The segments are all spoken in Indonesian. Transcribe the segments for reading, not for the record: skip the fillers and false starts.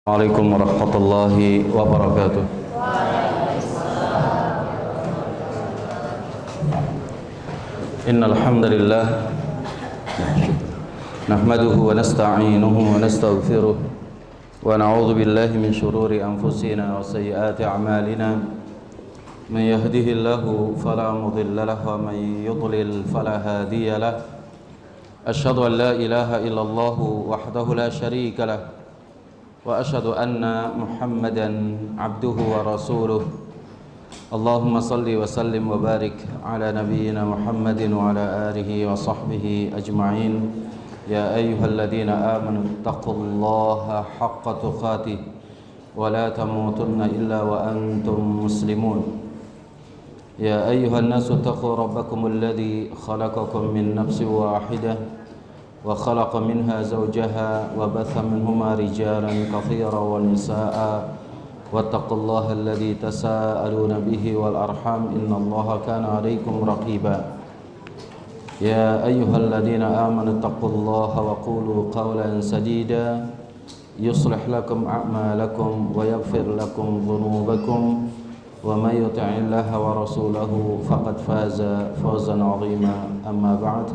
Assalamualaikum warahmatullahi wabarakatuh. Innal hamdalillah nahmaduhu wa nasta'inuhu wa nastaghfiruh wa na'udzu billahi min shururi anfusina wa sayyiati a'malina. Man yahdihillahu fala mudilla lahu wa man yudlil fala hadiya lahu. Asyhadu an la ilaha illallah wahdahu la syarika lahu wa asyhadu anna Muhammadan abduhu wa rasuluh. Allahumma salli wa sallim wa barik ala nabiyyina Muhammadin wa ala alihi wa sahbihi ajma'in. Ya ayyuhalladzina amanu taqullaha haqqa tuqatih wa la tamutunna illa wa antum muslimun. Ya ayyuhan nasu taqu rabbakumul ladzi khalaqakum min nafsin wahidah wa khalaqa minha zawjaha wa batha minhuma rijalan katsiran wa nisaa wattaqullaha alladzi tasaaluna bihi wal arham innallaha kana 'alaikum raqiba. Ya ayyuhalladzina amanu taqullaha wa qulu qawlan sadida yuslih lakum a'malakum wa yaghfir lakum dhunubakum wa may yuti'illaha wa rasulahu faqad faza fawzan 'azima. Amma ba'd.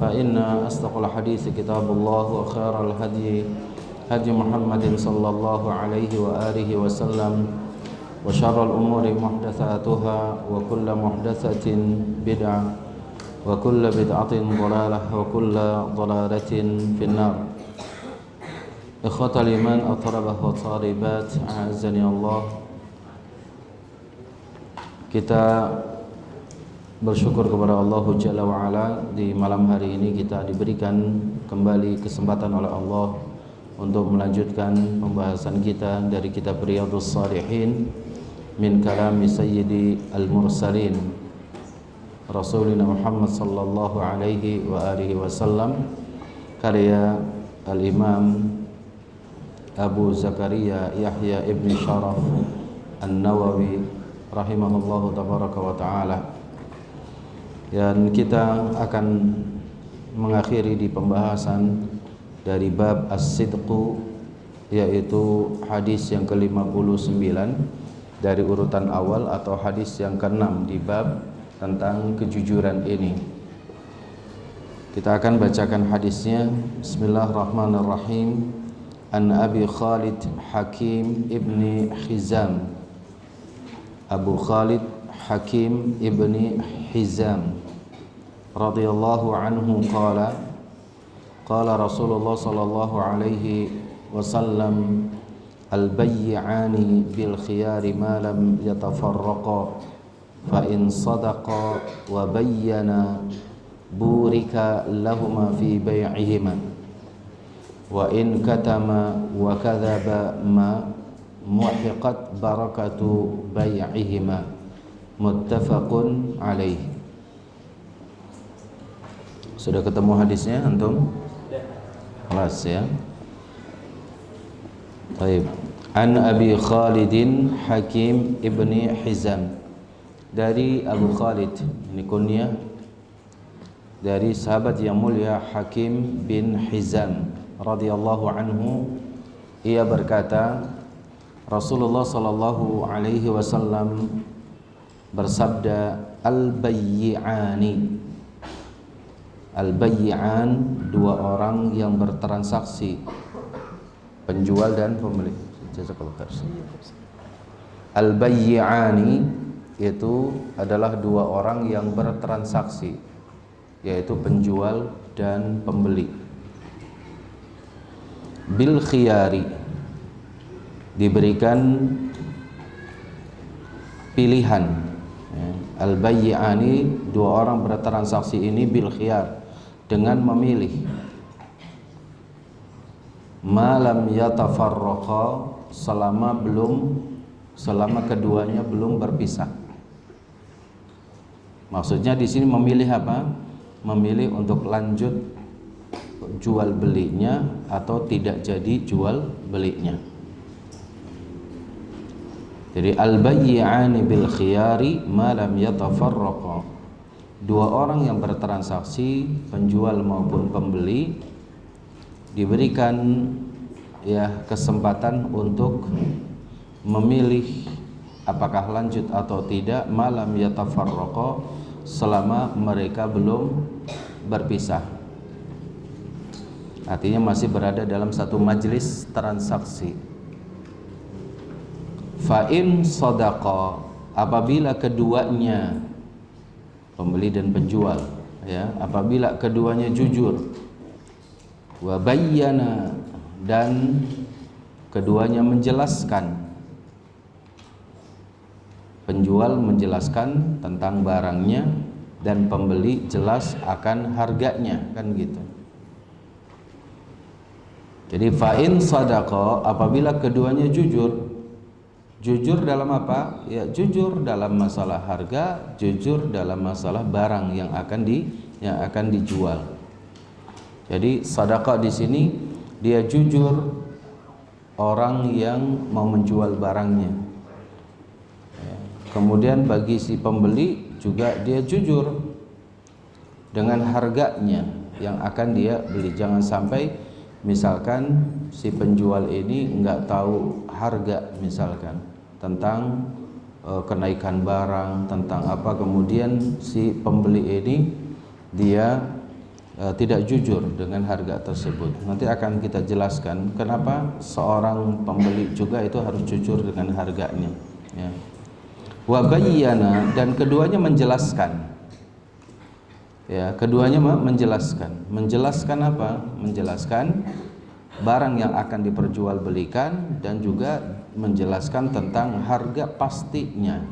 فإن أصدق الحديث كتاب الله وخير الهدي هدي محمد صلى الله عليه وآله وسلم وشر الأمور محدثاتها وكل محدثة بدعة وكل بدعة ضلالة وكل ضلالة في النار. إخوة الإيمان الطلبة والطالبات أعزني الله. Kita bersyukur kepada Allah Jalla wa'ala, di malam hari ini kita diberikan kembali kesempatan oleh Allah untuk melanjutkan pembahasan kita dari kitab Riyadhus Shalihin min kalami sayyidi al-mursalin Rasulina Muhammad sallallahu alaihi wa alihi wasallam, karya al-Imam Abu Zakaria Yahya ibn Sharaf An-Nawawi rahimahullahu tabaraka wa ta'ala. Dan kita akan mengakhiri di pembahasan dari bab as-sidqu, yaitu hadis yang ke-59 dari urutan awal atau hadis yang ke-6 di bab tentang kejujuran ini. Kita akan bacakan hadisnya. Bismillahirrahmanirrahim. An Abi Khalid Hakim ibni Hizam. Abu Khalid Hakim ibni Hizam radhiyallahu anhu qala Rasulullah sallallahu alaihi wasallam al-bay'ani bil khiyari ma lam yatafarraqa fa in sadaqa wa bayyana burika lahuma fi bay'ihima wa in katama wa kadhaba ma muhiqat barakatu bay'ihima. Muttafaqun alaih. Sudah ketemu hadisnya antum? Kelas ya. Baik. An Abi Khalidin Hakim ibni Hizam, dari Abu Khalid, ini kunyah dari sahabat yang mulia Hakim bin Hizam radhiyallahu anhu. Ia berkata, Rasulullah sallallahu alaihi wasallam bersabda, al-bayyi'ani. Al-bayyi'an, dua orang yang bertransaksi, penjual dan pembeli. Al-bayyi'ani itu adalah dua orang yang bertransaksi, yaitu penjual dan pembeli. Bil khiyari, diberikan pilihan. Al-bayyi'ani, dua orang bertransaksi ini bil khiyar, dengan memilih. Malam yatafarraqa, selama keduanya belum berpisah. Maksudnya di sini memilih apa? Memilih untuk lanjut jual belinya atau tidak jadi jual belinya. Jadi al-bayyi'ani bil khiyari ma lam yatafarraqa, dua orang yang bertransaksi, penjual maupun pembeli, diberikan ya kesempatan untuk memilih apakah lanjut atau tidak malam yatafarraqa, selama mereka belum berpisah. Artinya masih berada dalam satu majelis transaksi. Fa in sadaqa, apabila keduanya, pembeli dan penjual, ya, apabila keduanya jujur, wa bayyana, dan keduanya menjelaskan, penjual menjelaskan tentang barangnya dan pembeli jelas akan harganya, kan gitu. Jadi fa'in sadaqa, apabila keduanya jujur. Jujur dalam apa? Ya, jujur dalam masalah harga, jujur dalam masalah barang yang akan dijual. Jadi sedekah di sini dia jujur, orang yang mau menjual barangnya. Kemudian bagi si pembeli juga dia jujur dengan harganya yang akan dia beli. Jangan sampai misalkan si penjual ini nggak tahu harga, misalkan tentang kenaikan barang, tentang apa, kemudian si pembeli ini dia tidak jujur dengan harga tersebut. Nanti akan kita jelaskan kenapa seorang pembeli juga itu harus jujur dengan harganya, ya. Wa bayyana, dan keduanya menjelaskan. Ya, keduanya menjelaskan apa? Menjelaskan barang yang akan diperjualbelikan dan juga menjelaskan tentang harga pastinya,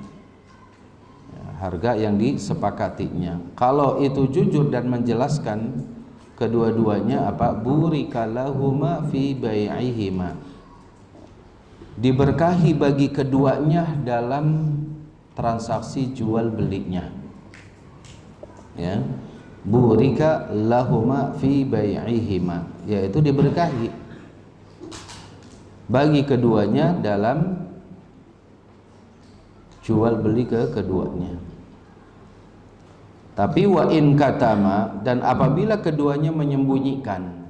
ya, harga yang disepakatinya. Kalau itu jujur dan menjelaskan kedua-duanya apa? Burika lahuma fi bai'ihima, diberkahi bagi keduanya dalam transaksi jual belinya, ya. Burika lahuma fi bai'ihima, yaitu diberkahi bagi keduanya dalam jual beli keduanya. Tapi wa in katama, dan apabila keduanya menyembunyikan,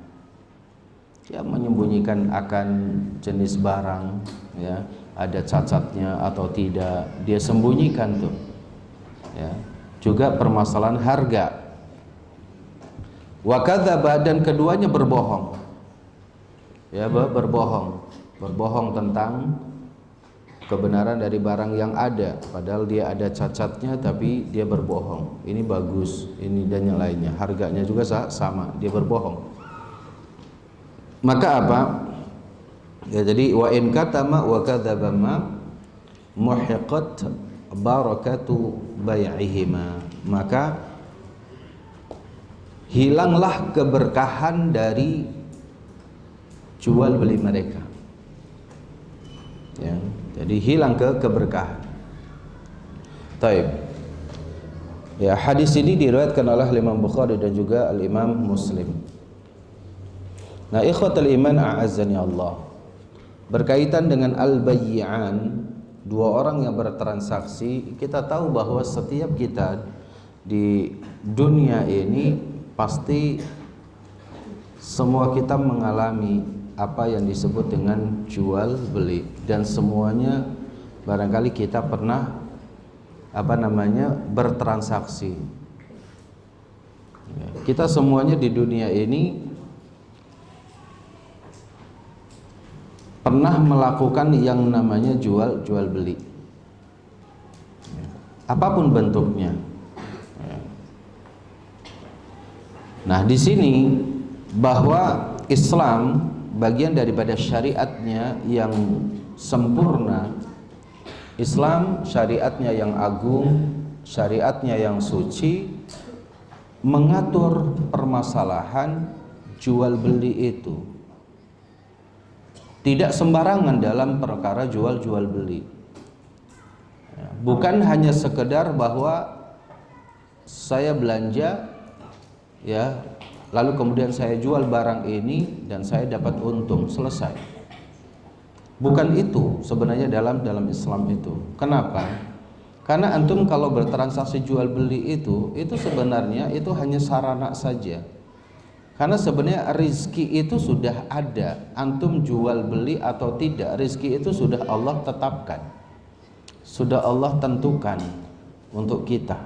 ya, menyembunyikan akan jenis barang, ya, ada cacatnya atau tidak, dia sembunyikan tuh, ya. Juga permasalahan harga. Wa kadzaba, dan keduanya berbohong, ya, berbohong tentang kebenaran dari barang yang ada, padahal dia ada cacatnya tapi dia berbohong. Ini bagus, ini dan yang lainnya, harganya juga sama, dia berbohong. Maka apa? Ya, jadi wa in katama wa kadzaba ma muhiqat barakatu bai'ihima, maka hilanglah keberkahan dari jual beli mereka, ya. Jadi hilang keberkahan. Taib. Ya, hadis ini diriwayatkan oleh Imam Bukhari dan juga Al-Imam Muslim. Nah, ikhwatul iman a'azzani Allah, berkaitan dengan al-bayyi'an, dua orang yang bertransaksi, kita tahu bahwa setiap kita di dunia ini pasti semua kita mengalami apa yang disebut dengan jual beli, dan semuanya barangkali kita pernah bertransaksi. Kita semuanya di dunia ini pernah melakukan yang namanya jual beli, apapun bentuknya. Nah, di sini bahwa Islam bagian daripada syariatnya yang sempurna, Islam syariatnya yang agung, syariatnya yang suci, mengatur permasalahan jual beli itu tidak sembarangan dalam perkara jual beli. Bukan hanya sekedar bahwa saya belanja, ya, lalu kemudian saya jual barang ini dan saya dapat untung, selesai. Bukan itu sebenarnya dalam Islam itu. Kenapa? Karena antum kalau bertransaksi jual beli itu sebenarnya itu hanya sarana saja. Karena sebenarnya rizki itu sudah ada, antum jual beli atau tidak, rizki itu sudah Allah tetapkan, sudah Allah tentukan untuk kita.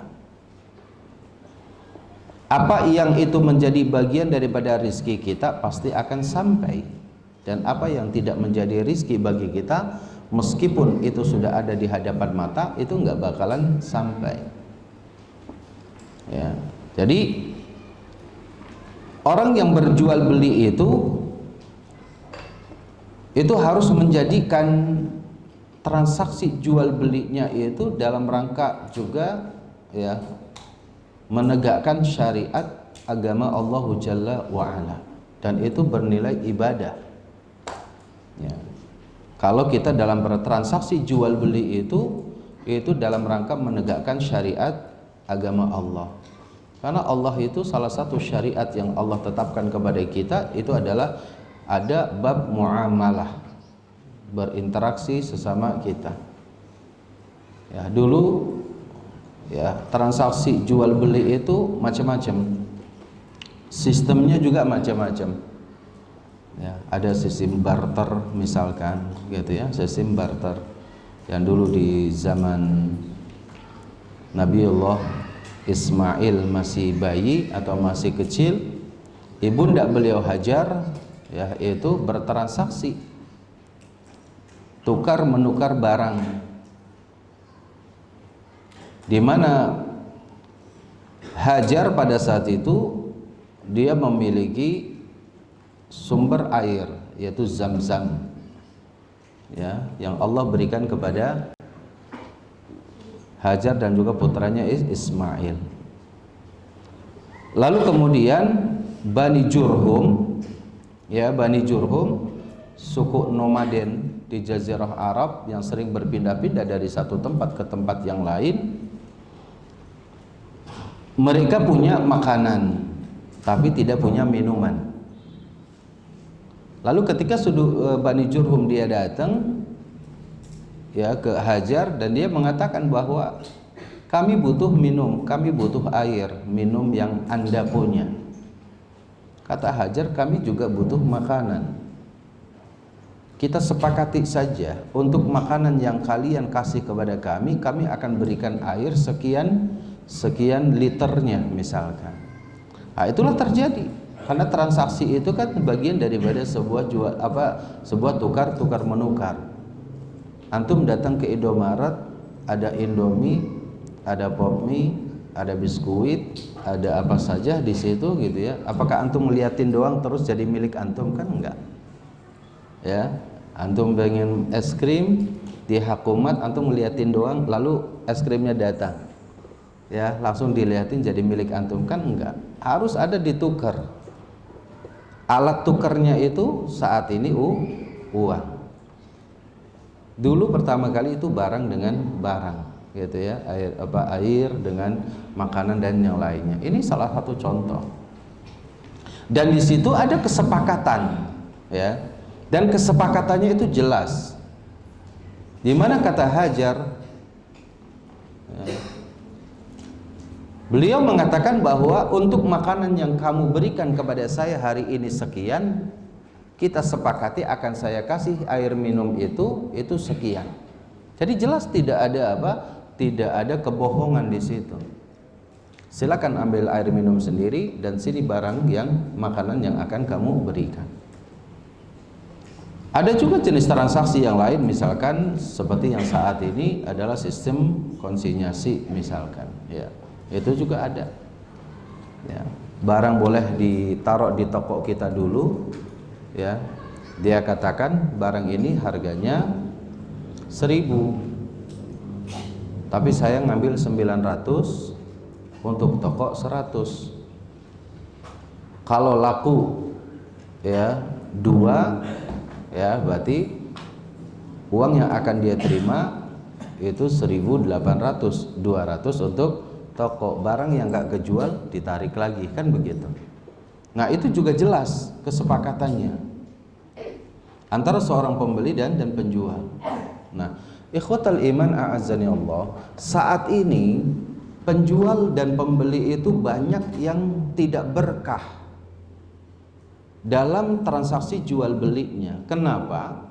Apa yang itu menjadi bagian daripada rizki kita pasti akan sampai, dan apa yang tidak menjadi rizki bagi kita, meskipun itu sudah ada di hadapan mata, itu nggak bakalan sampai. Ya, jadi orang yang berjual beli itu harus menjadikan transaksi jual belinya itu dalam rangka juga ya menegakkan syariat agama Allah Jalla wa'ala, dan itu bernilai ibadah ya. Kalau kita dalam bertransaksi jual beli itu dalam rangka menegakkan syariat agama Allah. Karena Allah itu salah satu syariat yang Allah tetapkan kepada kita itu adalah ada bab muamalah, berinteraksi sesama kita. Ya, dulu ya transaksi jual beli itu macam-macam. Sistemnya juga macam-macam. Ya, ada sistem barter misalkan gitu ya, sistem barter yang dulu di zaman Nabiullah Ismail masih bayi atau masih kecil, ibunda beliau Hajar ya itu bertransaksi, tukar menukar barang, di mana Hajar pada saat itu dia memiliki sumber air yaitu Zam-Zam ya, yang Allah berikan kepada Hajar dan juga putranya Ismail. Lalu kemudian Bani Jurhum ya, Bani Jurhum suku nomaden di Jazirah Arab yang sering berpindah-pindah dari satu tempat ke tempat yang lain. Mereka punya makanan tapi tidak punya minuman. Lalu ketika Bani Jurhum dia datang ya ke Hajar dan dia mengatakan bahwa kami butuh minum, kami butuh air minum yang Anda punya. Kata Hajar, kami juga butuh makanan. Kita sepakati saja untuk makanan yang kalian kasih kepada kami akan berikan air sekian liternya misalkan. Nah, itulah terjadi karena transaksi itu kan bagian daripada sebuah tukar menukar. Antum datang ke Indomaret, ada Indomie, ada Popmie, ada biskuit, ada apa saja di situ gitu ya. Apakah antum ngeliatin doang terus jadi milik antum? Kan enggak. Ya, antum pengen es krim di Hakumat, antum ngeliatin doang lalu es krimnya datang. Ya, langsung dilihatin jadi milik antum? Kan enggak. Harus ada ditukar. Alat tukarnya itu saat ini uang. Dulu pertama kali itu barang dengan barang gitu ya, air dengan makanan dan yang lainnya. Ini salah satu contoh. Dan di situ ada kesepakatan ya. Dan kesepakatannya itu jelas. Di mana kata Hajar ya, beliau mengatakan bahwa untuk makanan yang kamu berikan kepada saya hari ini sekian, kita sepakati akan saya kasih air minum itu sekian. Jadi jelas tidak ada kebohongan di situ. Silakan ambil air minum sendiri dan sini barang makanan yang akan kamu berikan. Ada juga jenis transaksi yang lain, misalkan seperti yang saat ini adalah sistem konsinyasi misalkan ya. Itu juga ada. Ya, barang boleh ditaruh di toko kita dulu. Ya, dia katakan barang ini harganya 1.000, tapi saya ngambil 900 untuk toko 100. Kalau laku ya 2 ya, berarti uang yang akan dia terima itu 1.800, 200 untuk toko. Barang yang nggak kejual ditarik lagi, kan begitu. Nah, itu juga jelas kesepakatannya antara seorang pembeli dan penjual. Nah, ikhwatal iman a'azzani Allah, saat ini penjual dan pembeli itu banyak yang tidak berkah. dalam transaksi jual belinya. Kenapa?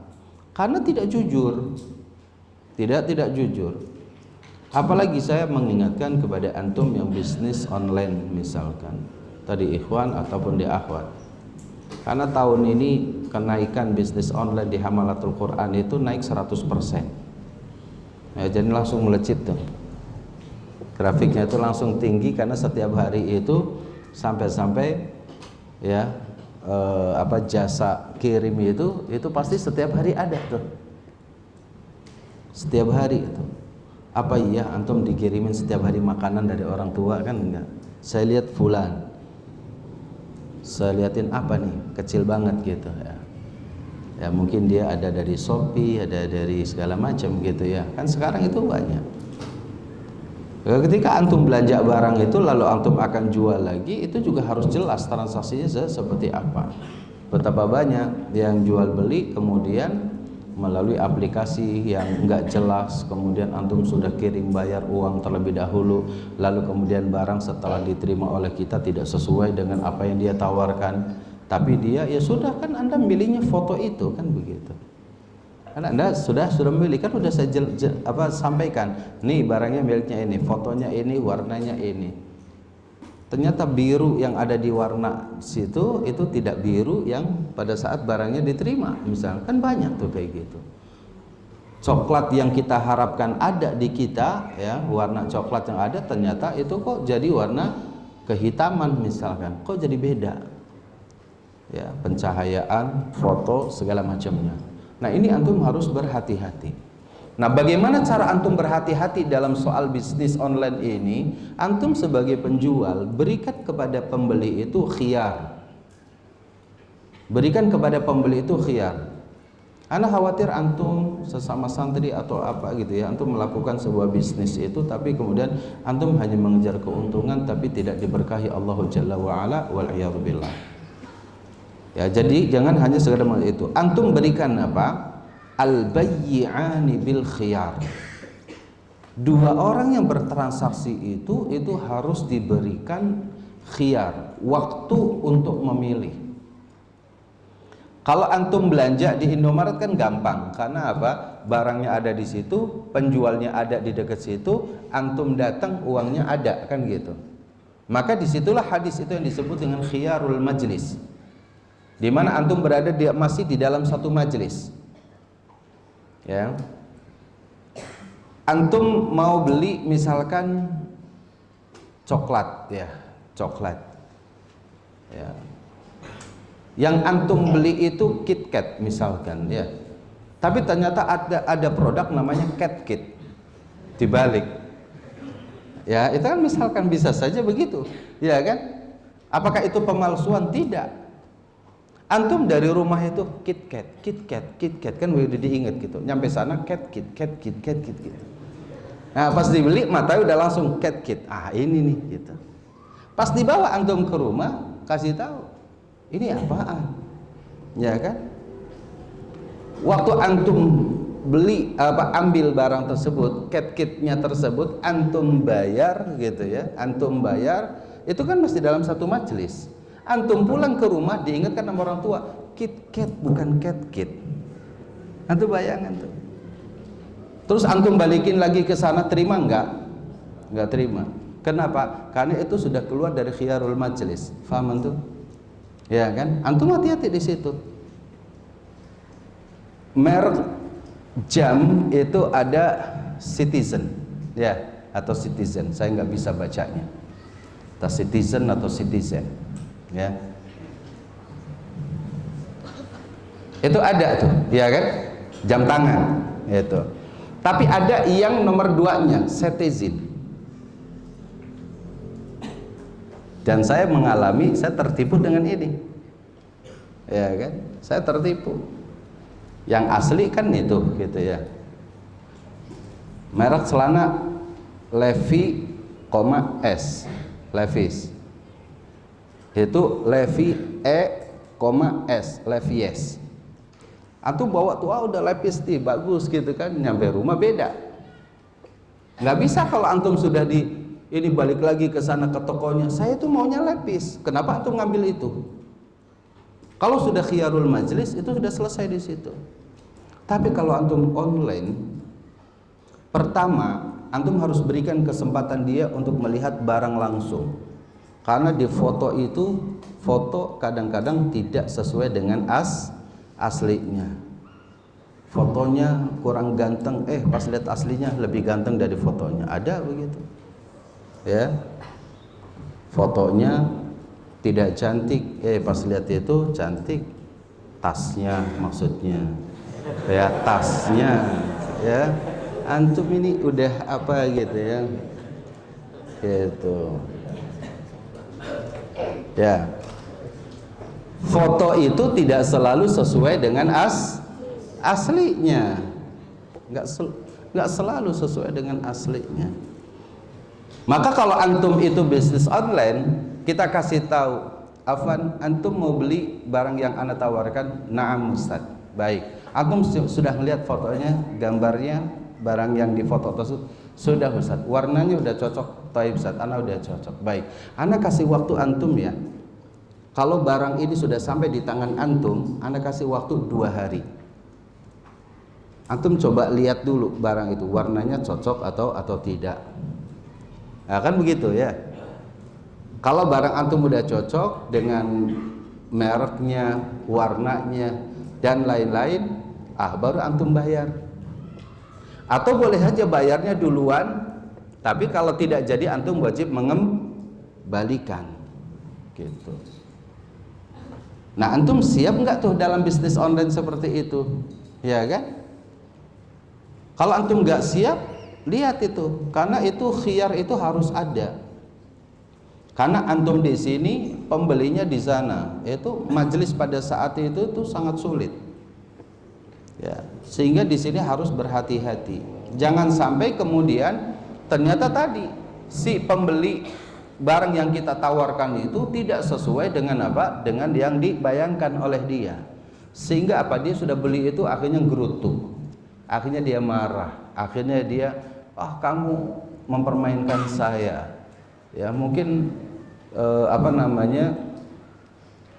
Karena tidak jujur. Tidak jujur. Apalagi saya mengingatkan kepada antum yang bisnis online misalkan, tadi ikhwan ataupun di akhwat. Karena tahun ini kenaikan bisnis online di Hamalatul Quran itu naik 100%. Ya, jadi langsung melejit tuh. Grafiknya itu langsung tinggi karena setiap hari itu sampai ya jasa kirim itu pasti setiap hari ada tuh. Setiap hari itu. Apa iya antum dikirimin setiap hari makanan dari orang tua? Kan enggak. Saya lihat fulan, saya liatin apa nih, kecil banget gitu ya. Ya mungkin dia ada dari Shopee, ada dari segala macam gitu ya. Kan sekarang itu banyak. Ketika antum belanja barang itu lalu antum akan jual lagi, itu juga harus jelas transaksinya seperti apa. Betapa banyak yang jual beli kemudian melalui aplikasi yang enggak jelas, kemudian antum sudah kirim bayar uang terlebih dahulu, lalu kemudian barang setelah diterima oleh kita tidak sesuai dengan apa yang dia tawarkan, tapi dia ya sudah, kan Anda milihnya foto itu, kan begitu. Kan Anda sudah memilih, kan sudah saya sampaikan, nih barangnya miliknya ini, fotonya ini, warnanya ini. Ternyata biru yang ada di warna situ itu tidak biru yang pada saat barangnya diterima, misalkan banyak tuh kayak gitu. Coklat yang kita harapkan ada di kita ya, warna coklat yang ada ternyata itu kok jadi warna kehitaman misalkan, kok jadi beda. Ya, pencahayaan, foto segala macamnya. Nah, ini antum harus berhati-hati. Nah, bagaimana cara antum berhati-hati dalam soal bisnis online ini? Antum sebagai penjual berikan kepada pembeli itu khiyar. Berikan kepada pembeli itu khiyar. Ana khawatir antum sesama santri atau apa gitu ya, antum melakukan sebuah bisnis itu tapi kemudian antum hanya mengejar keuntungan tapi tidak diberkahi Allah Jalla wa ala, wal iyad billah. Ya, jadi jangan hanya sekedar itu. Antum berikan apa? Al-bayyi'ani bil khiyar. Dua orang yang bertransaksi itu harus diberikan khiyar, waktu untuk memilih. Kalau antum belanja di Indomaret kan gampang, karena apa? Barangnya ada di situ, penjualnya ada di dekat situ, antum datang uangnya ada, kan gitu. Maka disitulah hadis itu yang disebut dengan khiyarul majlis, di mana antum berada masih di dalam satu majlis. Ya, antum mau beli misalkan coklat ya, coklat ya, yang antum beli itu KitKat misalkan ya, tapi ternyata ada produk namanya CatKit dibalik ya, itu kan misalkan bisa saja begitu ya kan. Apakah itu pemalsuan? Tidak. Antum dari rumah itu KitKat kan udah diingat gitu. Nyampe sana CatKit gitu. Nah, pas dibeli matanya udah langsung CatKit. Ah, ini nih gitu. Pas dibawa antum ke rumah, kasih tahu, ini apaan? Ya kan? Waktu antum beli ambil barang tersebut, CatKitnya tersebut antum bayar gitu ya. Antum bayar, itu kan masih dalam satu majelis. Antum pulang ke rumah diingatkan sama orang tua, KitKat bukan CatKit. Antum bayangkan tuh. Terus antum balikin lagi ke sana, terima enggak? Enggak terima. Kenapa? Karena itu sudah keluar dari khiyarul majlis. Faham antum? Ya kan? Antum hati-hati di situ. Merek jam itu ada Citizen, ya, atau Citizen. Saya nggak bisa bacanya. Entah Citizen atau Citizen. Ya, itu ada tuh, ya kan, jam tangan itu. Tapi ada yang nomor 2-nya Citizen. Dan saya mengalami, saya tertipu dengan ini, ya kan, saya tertipu. Yang asli kan itu, gitu ya. Merek celana Levi, S, Levi's. Itu Levi S, Levi's. Antum bawa tuh, udah Levi's nih, bagus gitu kan, nyampe rumah beda. Nggak bisa kalau antum sudah ini balik lagi ke sana ke tokonya, saya tuh maunya Levi's. Kenapa antum ngambil itu? Kalau sudah khiyarul majlis itu sudah selesai di situ. Tapi kalau antum online, pertama antum harus berikan kesempatan dia untuk melihat barang langsung. Karena di foto itu, foto kadang-kadang tidak sesuai dengan aslinya. Fotonya kurang ganteng, pas lihat aslinya lebih ganteng dari fotonya. Ada begitu. Ya. Fotonya tidak cantik, pas lihat itu cantik. Tasnya maksudnya. Ya, tasnya, ya. Antum ini udah apa gitu ya. Gitu. Ya. Foto itu tidak selalu sesuai dengan aslinya. Enggak selalu sesuai dengan aslinya. Maka kalau antum itu bisnis online, kita kasih tahu, Afwan, antum mau beli barang yang ana tawarkan? Na'am Ustaz. Baik. Antum sudah melihat fotonya, gambarnya, barang yang di foto tersebut? Sudah Ustaz. Warnanya udah cocok? Taib Ustaz, ana udah cocok. Baik. Ana kasih waktu antum ya. Kalau barang ini sudah sampai di tangan antum, ana kasih waktu 2 hari. Antum coba lihat dulu barang itu, warnanya cocok atau tidak. Nah, kan begitu ya. Kalau barang antum udah cocok dengan mereknya, warnanya, dan lain-lain, baru antum bayar. Atau boleh aja bayarnya duluan, tapi kalau tidak jadi antum wajib mengembalikan. Gitu. Nah, antum siap nggak tuh dalam bisnis online seperti itu? Ya kan? Kalau antum nggak siap, lihat itu, karena itu khiyar itu harus ada. Karena antum di sini, pembelinya di sana. Itu majelis pada saat itu sangat sulit. Ya, sehingga di sini harus berhati-hati. Jangan sampai kemudian ternyata tadi si pembeli barang yang kita tawarkan itu tidak sesuai dengan apa? Dengan yang dibayangkan oleh dia. Sehingga apa? Dia sudah beli itu akhirnya gerutu. Akhirnya dia marah. Akhirnya dia, kamu mempermainkan saya. Ya, mungkin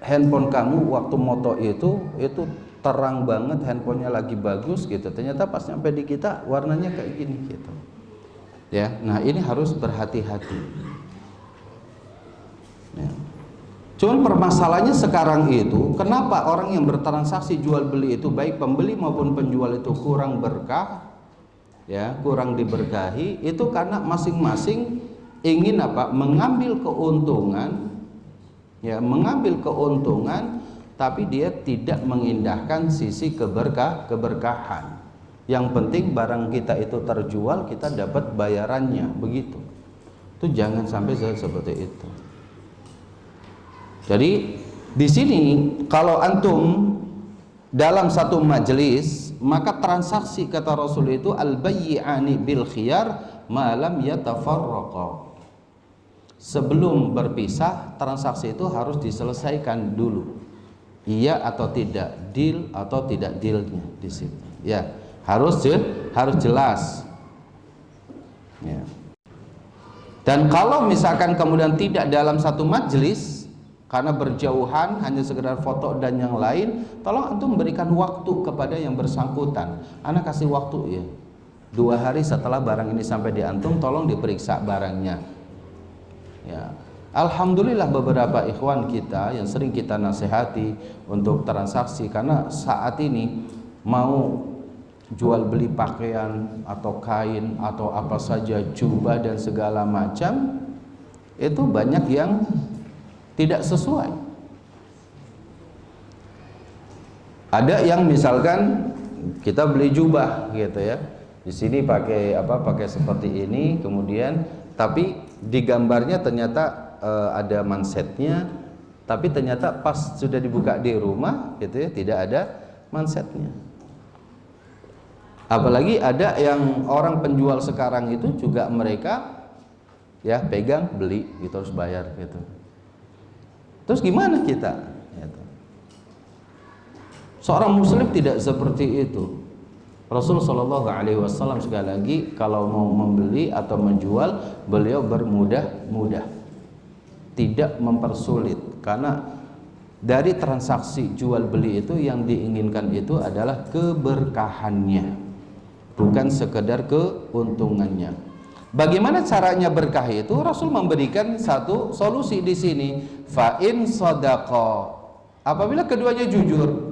handphone kamu waktu moto itu terang banget, handphonenya lagi bagus gitu. Ternyata pas nyampe di kita warnanya kayak gini gitu. Ya, nah ini harus berhati-hati. Ya. Cuman permasalahannya sekarang itu, kenapa orang yang bertransaksi jual beli itu baik pembeli maupun penjual itu kurang berkah, ya, kurang diberkahi, itu karena masing-masing ingin apa? Mengambil keuntungan, ya, mengambil keuntungan, tapi dia tidak mengindahkan sisi keberkahan. Yang penting barang kita itu terjual, kita dapat bayarannya, begitu. Itu jangan sampai seperti itu. Jadi di sini kalau antum dalam satu majelis, maka transaksi kata Rasul itu al-bayyi'ani bil khiyar ma lam yatafarraqa. Sebelum berpisah, transaksi itu harus diselesaikan dulu. Iya atau tidak, deal atau tidak dealnya di situ. Ya, harus jelas. Ya. Dan kalau misalkan kemudian tidak dalam satu majelis, karena berjauhan, hanya sekedar foto dan yang lain, tolong antum berikan waktu kepada yang bersangkutan. Ana kasih waktu ya, 2 hari setelah barang ini sampai di antum, tolong diperiksa barangnya. Ya, alhamdulillah beberapa ikhwan kita yang sering kita nasihati untuk transaksi, karena saat ini mau jual beli pakaian atau kain atau apa saja, jubah dan segala macam, itu banyak yang tidak sesuai. Ada yang misalkan kita beli jubah gitu ya, di sini pakai seperti ini, kemudian tapi di gambarnya ternyata ada mansetnya, tapi ternyata pas sudah dibuka di rumah gitu ya, tidak ada mansetnya. Apalagi ada yang orang penjual sekarang itu juga mereka ya pegang beli gitu, harus bayar gitu. Terus gimana kita? Seorang muslim tidak seperti itu. Rasulullah Shallallahu Alaihi Wasallam sekali lagi kalau mau membeli atau menjual, beliau bermudah-mudah, tidak mempersulit. Karena Dari transaksi jual beli itu yang diinginkan itu adalah keberkahannya, bukan sekedar keuntungannya. Bagaimana caranya berkah itu? Rasul memberikan satu solusi di sini. Fa in shadaqa, apabila keduanya jujur.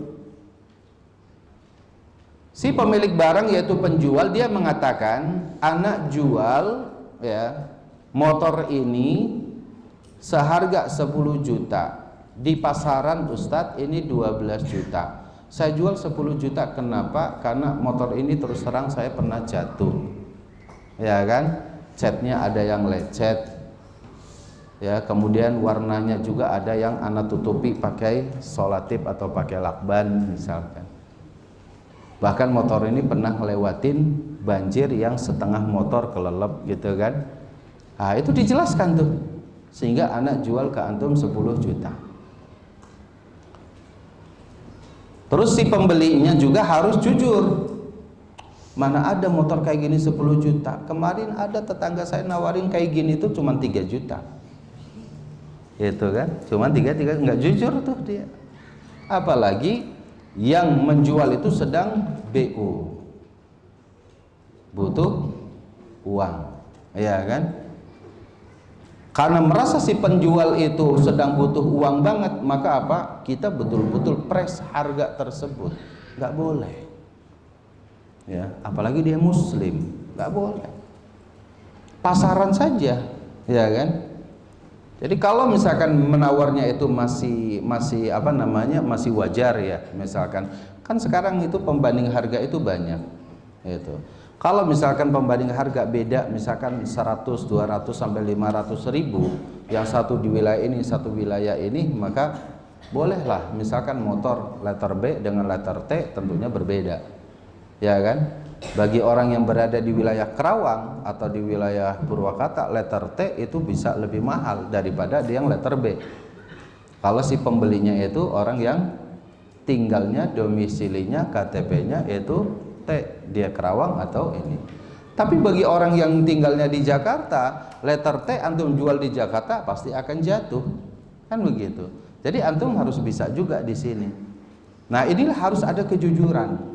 Si pemilik barang yaitu penjual, dia mengatakan, anak jual ya motor ini seharga 10 juta. Di pasaran Ustadz ini 12 juta. Saya jual 10 juta. Kenapa? Karena motor ini terus terang saya pernah jatuh. Ya kan? Catnya ada yang lecet. Ya, kemudian warnanya juga ada yang ana tutupi pakai solatip atau pakai lakban misalkan. Bahkan motor ini pernah ngelewatin banjir yang setengah motor kelelep gitu kan. Nah, itu dijelaskan tuh. Sehingga anak jual ke antum 10 juta. Terus si pembelinya juga harus jujur. Mana ada motor kayak gini 10 juta. Kemarin ada tetangga saya nawarin kayak gini itu cuma 3 juta. Itu kan, cuma 3 nggak jujur tuh dia. Apalagi yang menjual itu sedang BU, butuh uang, ya kan? Karena merasa si penjual itu sedang butuh uang banget, maka apa? Kita betul-betul press harga tersebut. Nggak boleh. Ya, apalagi dia muslim, nggak boleh. Pasaran saja, ya kan? Jadi kalau misalkan menawarnya itu masih apa namanya? Masih wajar ya, misalkan. Kan sekarang itu pembanding harga itu banyak. Itu. Kalau misalkan pembanding harga beda, misalkan 100, 200 sampai 500 ribu, yang satu di wilayah ini, satu wilayah ini, maka bolehlah misalkan motor letter B dengan letter T tentunya berbeda, ya kan? Bagi orang yang berada di wilayah Kerawang atau di wilayah Purwakarta, letter T itu bisa lebih mahal daripada dia yang letter B. Kalau si pembelinya itu orang yang tinggalnya, domisilinya, KTP-nya itu T, dia Kerawang atau ini. Tapi bagi orang yang tinggalnya di Jakarta, letter T antum jual di Jakarta pasti akan jatuh, kan begitu. Jadi antum harus bisa juga di sini. Nah, inilah harus ada kejujuran.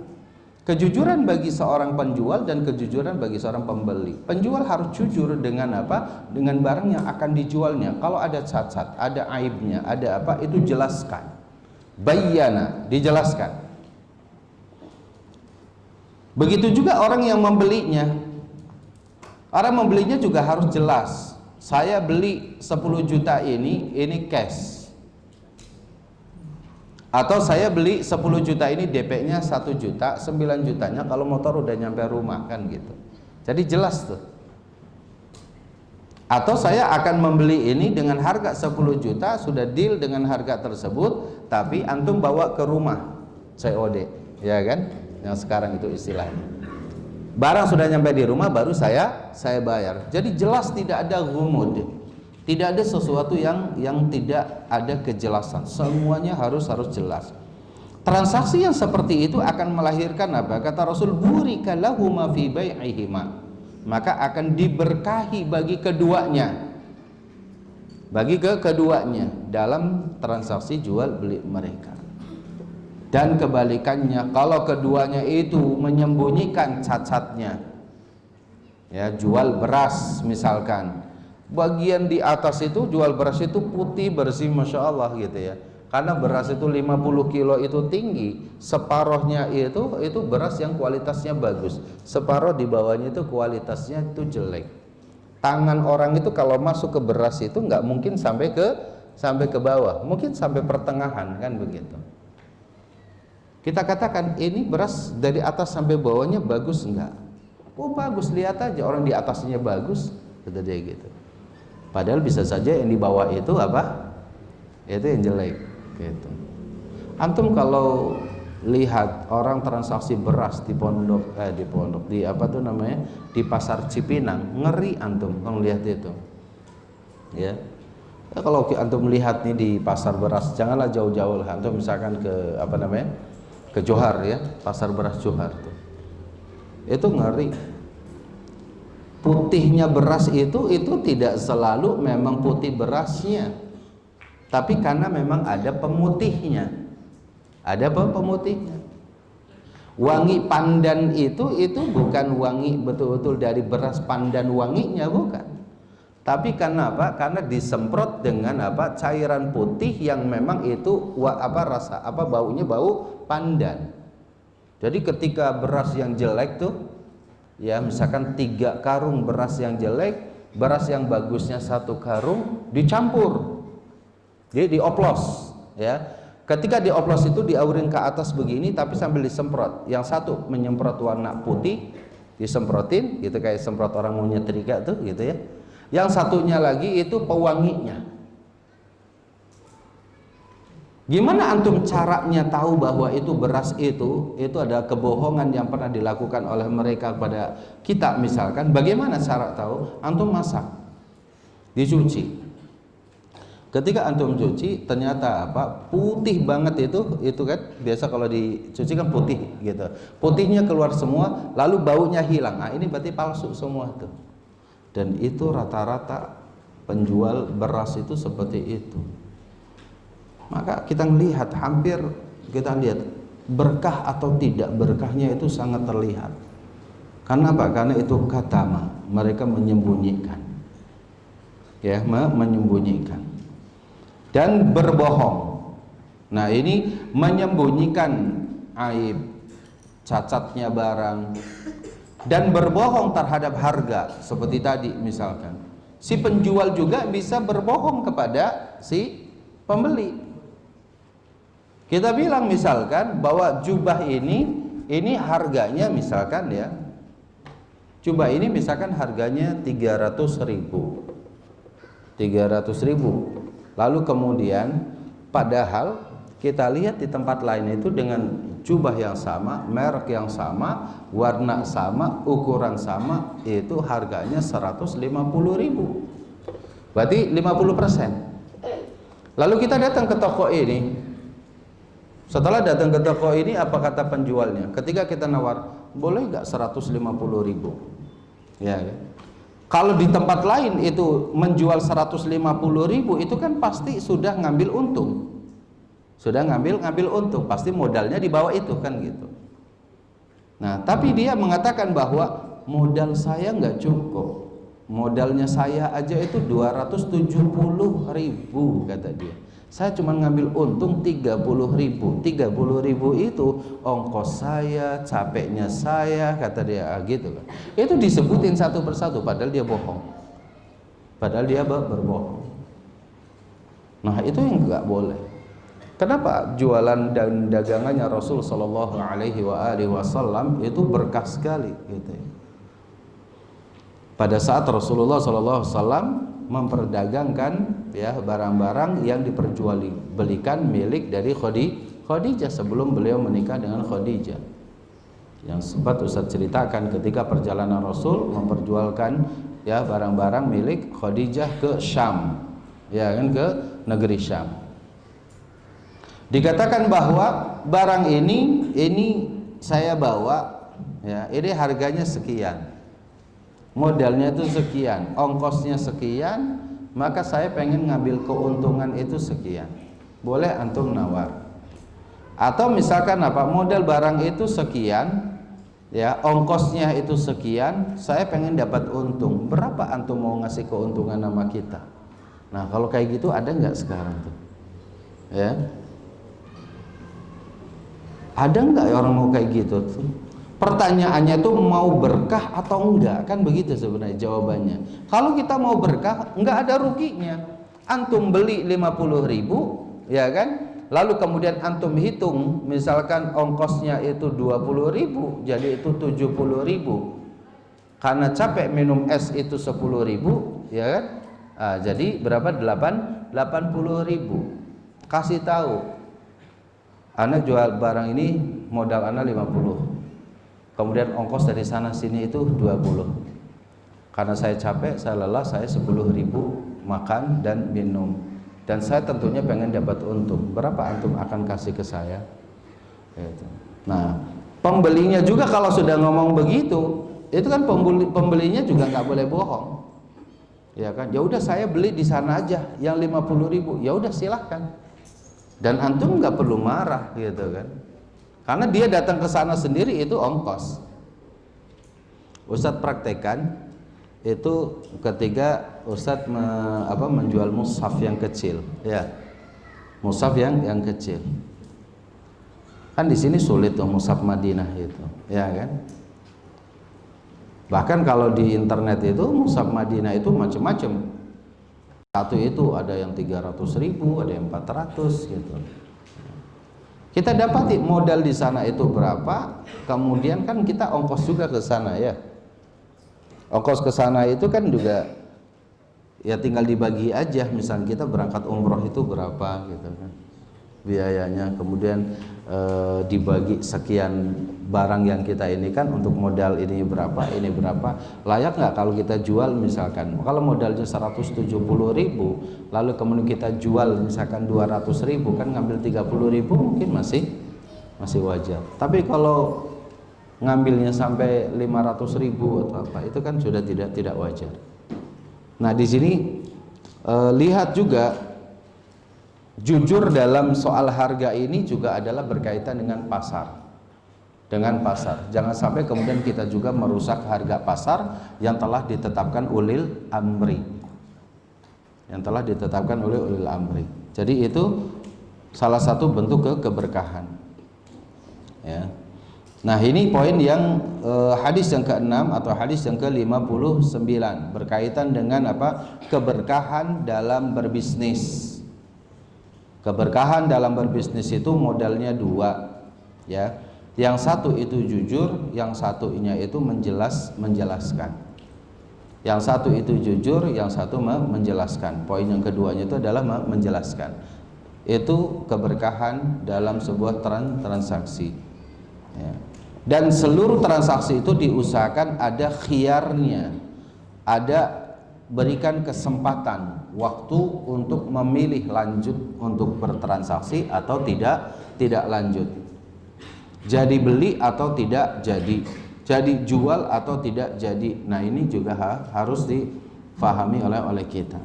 Kejujuran bagi seorang penjual dan kejujuran bagi seorang pembeli. Penjual harus jujur dengan apa? Dengan barang yang akan dijualnya. Kalau ada cacat, ada aibnya, ada apa, itu jelaskan. Bayyana, dijelaskan. Begitu juga orang yang membelinya. Orang membelinya juga harus jelas. Saya beli 10 juta ini cash. Atau saya beli 10 juta ini DP-nya 1 juta, 9 jutanya kalau motor udah nyampe rumah, kan gitu. Jadi jelas tuh. Atau saya akan membeli ini dengan harga 10 juta, sudah deal dengan harga tersebut, tapi antum bawa ke rumah COD, ya kan? Yang sekarang itu istilahnya. Barang sudah nyampe di rumah baru saya bayar. Jadi jelas, tidak ada ghumud. Tidak ada sesuatu yang tidak ada kejelasan. Semuanya harus jelas. Transaksi yang seperti itu akan melahirkan apa? Kata Rasul, burika lahuma fi bai'ihima. Maka akan diberkahi bagi keduanya. Bagi keduanya dalam transaksi jual beli mereka. Dan kebalikannya, kalau keduanya itu menyembunyikan cacatnya, ya, jual beras misalkan, bagian di atas itu jual beras itu putih bersih, masya Allah gitu ya, karena beras itu 50 kilo itu tinggi, separohnya itu beras yang kualitasnya bagus, separoh di bawahnya itu kualitasnya itu jelek. Tangan orang itu kalau masuk ke beras itu nggak mungkin sampai ke bawah, mungkin sampai pertengahan, kan begitu. Kita katakan ini beras dari atas sampai bawahnya bagus enggak? Oh bagus, lihat aja orang di atasnya bagus, kata dia gitu. Padahal bisa saja yang di bawah itu apa? Itu yang jelek gitu. Antum kalau lihat orang transaksi beras di pondok di apa tuh namanya? Di pasar Cipinang, ngeri antum kalau lihat itu. Ya. Kalau antum melihat nih di pasar beras, janganlah jauh-jauh lah. Antum misalkan ke apa namanya? Ke Johar ya, pasar beras Johar tuh. Itu ngeri. Putihnya beras itu tidak selalu memang putih berasnya. tapi karena memang ada pemutihnya. Ada apa pemutihnya? Wangi pandan itu bukan wangi betul-betul dari beras pandan wanginya, bukan. Tapi karena apa? Karena disemprot dengan apa? Cairan putih yang memang itu baunya bau pandan. Jadi ketika beras yang jelek tuh, ya misalkan 3 karung beras yang jelek, beras yang bagusnya 1 karung dicampur, jadi dioplos, ya. Ketika dioplos itu diaurin ke atas begini, tapi sambil disemprot. Yang satu menyemprot warna putih, disemprotin, gitu kayak semprot orang mau nyetrika tuh, gitu ya. Yang satunya lagi itu pewanginya. Gimana antum caranya tahu bahwa itu beras itu ada kebohongan yang pernah dilakukan oleh mereka kepada kita misalkan? Bagaimana cara tahu? Antum masak, dicuci. Ketika antum cuci ternyata putih banget itu kan biasa kalau dicuci kan putih gitu. Putihnya keluar semua, lalu baunya hilang. Nah, ini berarti palsu semua tuh. Dan itu rata-rata penjual beras itu seperti itu. Maka kita lihat berkah atau tidak berkahnya itu sangat terlihat. Karena apa? Karena itu katama, mereka menyembunyikan. Ya, menyembunyikan. Dan berbohong. Nah, ini menyembunyikan aib, cacatnya barang, dan berbohong terhadap harga. Seperti tadi misalkan, si penjual juga bisa berbohong kepada si pembeli. Kita bilang misalkan bahwa jubah ini harganya misalkan ya, jubah ini misalkan harganya 300.000. Lalu kemudian padahal kita lihat di tempat lain itu dengan jubah yang sama, merek yang sama, warna sama, ukuran sama, itu harganya 150.000. Berarti 50%. Lalu kita datang ke toko ini. Setelah datang ke toko ini, apa kata penjualnya? Ketika kita nawar, boleh nggak 150.000? Ya, ya. Kalau di tempat lain itu menjual 150.000, itu kan pasti sudah ngambil untung. Sudah ngambil untung, pasti modalnya di bawah itu kan gitu. Nah, tapi dia mengatakan bahwa modal saya nggak cukup. Modalnya saya aja itu 270.000 kata dia. Saya cuma ngambil untung 30.000. 30.000 itu ongkos saya, capeknya saya, kata dia gitu kan. Itu disebutin satu persatu, padahal dia bohong. Padahal dia berbohong. Nah, itu yang nggak boleh. Kenapa jualan dan dagangannya Rasul Shallallahu Alaihi Wasallam itu berkah sekali, gitu. Pada saat Rasulullah Shallallahu Alaihi Wasallam memperdagangkan ya barang-barang yang diperjualbelikan milik dari Khadijah sebelum beliau menikah dengan Khadijah. Yang sempat Ustaz ceritakan ketika perjalanan Rasul memperjualkan ya barang-barang milik Khadijah ke Syam, ya kan, ke negeri Syam. Dikatakan bahwa barang ini saya bawa ya, ini harganya sekian. Modalnya itu sekian, ongkosnya sekian, maka saya pengen ngambil keuntungan itu sekian. Boleh antum nawar. Atau misalkan modal barang itu sekian, ya, ongkosnya itu sekian, saya pengen dapat untung. Berapa antum mau ngasih keuntungan sama kita? Nah, kalau kayak gitu ada nggak sekarang tuh? Ya. Ada nggak orang mau kayak gitu tuh? Pertanyaannya tuh mau berkah atau enggak, kan begitu sebenarnya jawabannya. Kalau kita mau berkah, enggak ada ruginya. Antum beli 50.000, ya kan? Lalu kemudian antum hitung, misalkan ongkosnya itu 20.000, jadi itu 70.000. Karena capek minum es itu 10.000, ya kan? Nah, jadi berapa? 80.000. Kasih tahu, Anda jual barang ini modal Anda 50. Kemudian ongkos dari sana sini itu 20. Karena saya capek, saya lelah, saya 10.000 makan dan minum. Dan saya tentunya pengen dapat untung. Berapa antum akan kasih ke saya? Gitu. Nah, pembelinya juga kalau sudah ngomong begitu, itu kan pembelinya juga nggak boleh bohong. Ya kan? Ya udah saya beli di sana aja yang 50.000. Ya udah silahkan. Dan antum nggak perlu marah gitu kan. Karena dia datang ke sana sendiri itu ongkos. Ustadz praktekan itu ketika Ustadz menjual mushaf yang kecil, ya. Mushaf yang kecil. Kan di sini sulit tuh mushaf Madinah itu, ya kan? Bahkan kalau di internet itu mushaf Madinah itu macam-macam. Satu itu ada yang 300.000, ada yang 400 gitu. Kita dapati modal di sana itu berapa, kemudian kan kita ongkos juga ke sana ya. Ongkos ke sana itu kan juga ya tinggal dibagi aja. Misalnya kita berangkat umroh itu berapa gitu kan biayanya, kemudian dibagi sekian barang yang kita ini kan untuk modal ini berapa, layak nggak kalau kita jual misalkan, kalau modalnya 170.000 lalu kemudian kita jual misalkan 200.000 kan ngambil 30.000 mungkin masih wajar. Tapi kalau ngambilnya sampai 500.000 atau apa itu kan sudah tidak wajar. Nah di sini lihat juga jujur dalam soal harga ini juga adalah berkaitan dengan pasar. Jangan sampai kemudian kita juga merusak harga pasar yang telah ditetapkan ulil amri. Jadi itu salah satu bentuk keberkahan. Ya. Nah, ini poin yang hadis yang ke-6 atau hadis yang ke-59 berkaitan dengan apa? Keberkahan dalam berbisnis. Keberkahan dalam berbisnis itu modalnya dua, ya. Yang satu itu jujur, yang satunya itu menjelaskan. Yang satu itu jujur, yang satu menjelaskan. Poin yang keduanya itu adalah menjelaskan. Itu keberkahan dalam sebuah transaksi. Ya. Dan seluruh transaksi itu diusahakan ada khiyarnya, ada berikan kesempatan waktu untuk memilih lanjut untuk bertransaksi atau tidak lanjut, jadi beli atau tidak jadi jual atau tidak jadi. Nah ini juga harus difahami oleh kita.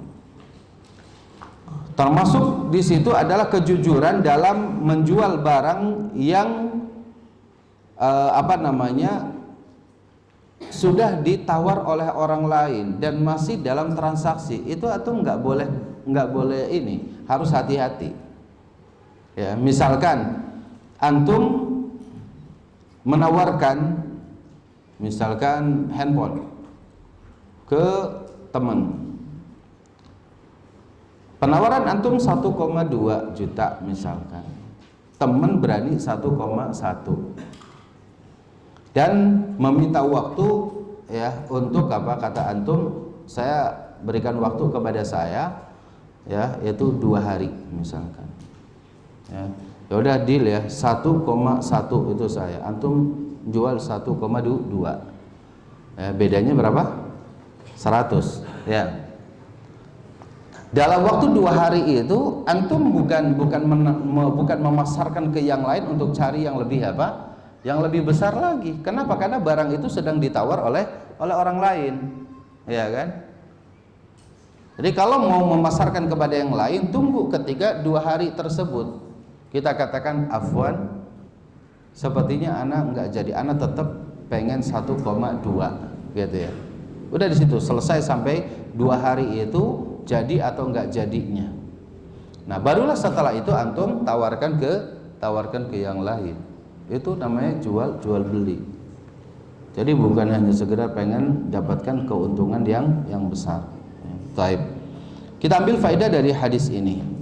Termasuk di situ adalah kejujuran dalam menjual barang yang sudah ditawar oleh orang lain dan masih dalam transaksi. Itu atau nggak boleh ini, harus hati-hati. Ya, misalkan antum menawarkan misalkan handphone ke teman. Penawaran antum 1,2 juta misalkan. Teman berani 1,1 dan meminta waktu ya untuk apa, kata antum saya berikan waktu kepada saya ya yaitu 2 hari misalkan. Ya udah deal ya 1,1 itu saya, antum jual 1,2. Ya, bedanya berapa? 100 ya. Dalam waktu 2 hari itu antum bukan memasarkan ke yang lain untuk cari yang lebih apa? Yang lebih besar lagi. Kenapa? Karena barang itu sedang ditawar oleh orang lain, ya kan? Jadi kalau mau memasarkan kepada yang lain, tunggu ketika 2 hari tersebut. Kita katakan afwan, sepertinya anak nggak jadi, anak tetap pengen 1,2 gitu ya. Udah di situ selesai sampai 2 hari itu jadi atau nggak jadinya. Nah barulah setelah itu antum tawarkan ke yang lain. Itu namanya jual beli. Jadi bukan hanya sekedar pengen dapatkan keuntungan yang besar. Baik. Kita ambil faedah dari hadis ini.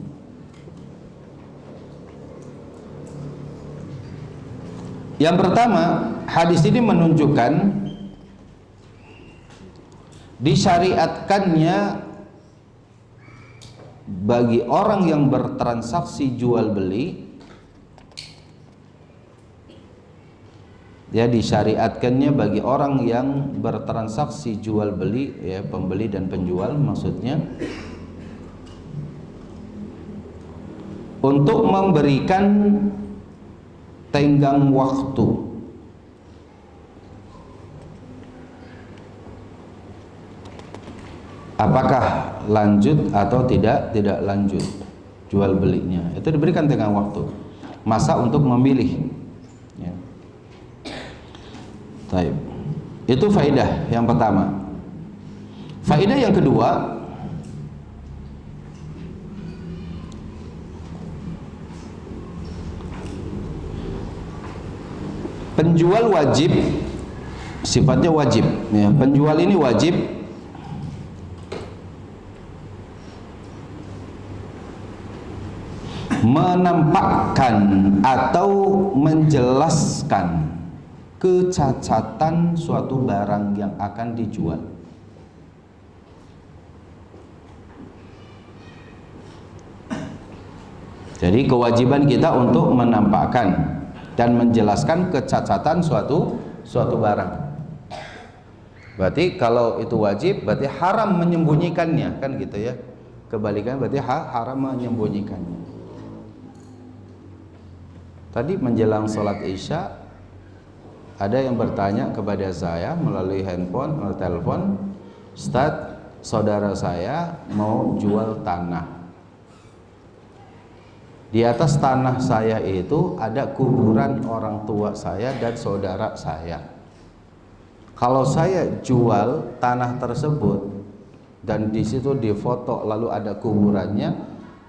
Yang pertama, hadis ini menunjukkan disyariatkannya bagi orang yang bertransaksi jual beli, ya disyariatkannya bagi orang yang bertransaksi jual beli, ya pembeli dan penjual maksudnya, untuk memberikan tenggang waktu apakah lanjut atau tidak lanjut jual belinya. Itu diberikan tengah waktu, masa untuk memilih. Ya. Taib. Itu faedah yang pertama. Faedah yang kedua, penjual wajib, sifatnya wajib. Ya, penjual ini wajib menampakkan atau menjelaskan kecacatan suatu barang yang akan dijual. Jadi kewajiban kita untuk menampakkan dan menjelaskan kecacatan suatu barang. Berarti kalau itu wajib, berarti haram menyembunyikannya, kan gitu ya. Kebalikannya berarti haram menyembunyikannya. Tadi menjelang sholat Isya, ada yang bertanya kepada saya melalui handphone, melalui telepon, Ustaz, saudara saya mau jual tanah. Di atas tanah saya itu ada kuburan orang tua saya dan saudara saya. Kalau saya jual tanah tersebut dan di situ difoto lalu ada kuburannya,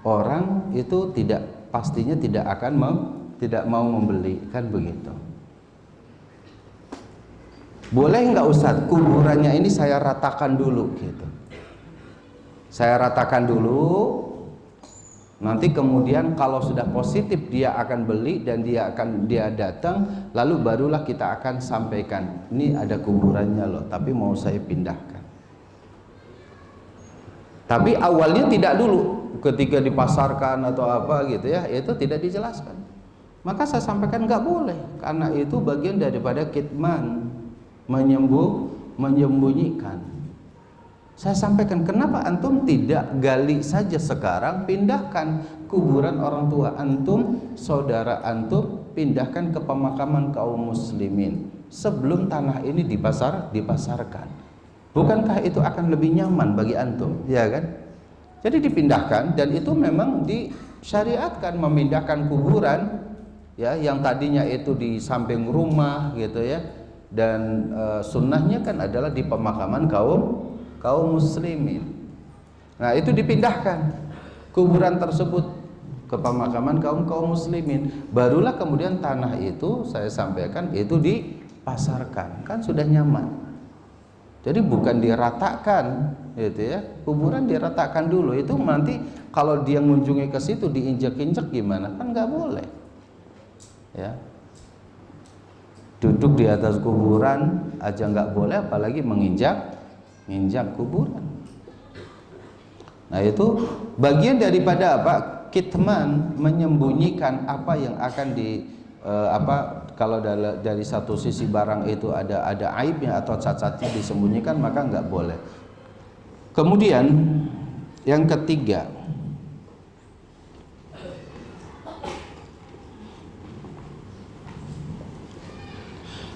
orang itu pastinya tidak mau membeli, kan begitu. Boleh nggak Ustadz kuburannya ini saya ratakan dulu gitu. Saya ratakan dulu, nanti kemudian kalau sudah positif dia akan beli dan dia datang, lalu barulah kita akan sampaikan, ini ada kuburannya loh, tapi mau saya pindahkan. Tapi awalnya tidak dulu, ketika dipasarkan atau apa gitu ya, itu tidak dijelaskan. Maka saya sampaikan nggak boleh, karena itu bagian daripada kitman, menyembunyikan. Saya sampaikan, kenapa antum tidak gali saja sekarang, pindahkan kuburan orang tua antum, saudara antum, pindahkan ke pemakaman kaum muslimin sebelum tanah ini dipasarkan. Bukankah itu akan lebih nyaman bagi antum, ya kan? Jadi dipindahkan, dan itu memang disyariatkan memindahkan kuburan, ya, yang tadinya itu di samping rumah gitu ya, dan sunnahnya kan adalah di pemakaman kaum muslimin. Nah, itu dipindahkan kuburan tersebut ke pemakaman kaum muslimin, barulah kemudian tanah itu saya sampaikan itu dipasarkan, kan sudah nyaman. Jadi bukan diratakan gitu ya, kuburan diratakan dulu, itu nanti kalau dia mengunjungi ke situ diinjak-injak gimana, kan nggak boleh. Ya, duduk di atas kuburan aja nggak boleh, apalagi menginjak kuburan. Nah, itu bagian daripada apa? Kitman, menyembunyikan apa yang akan kalau dari satu sisi barang itu ada aibnya atau cacatnya disembunyikan, maka nggak boleh. Kemudian yang ketiga,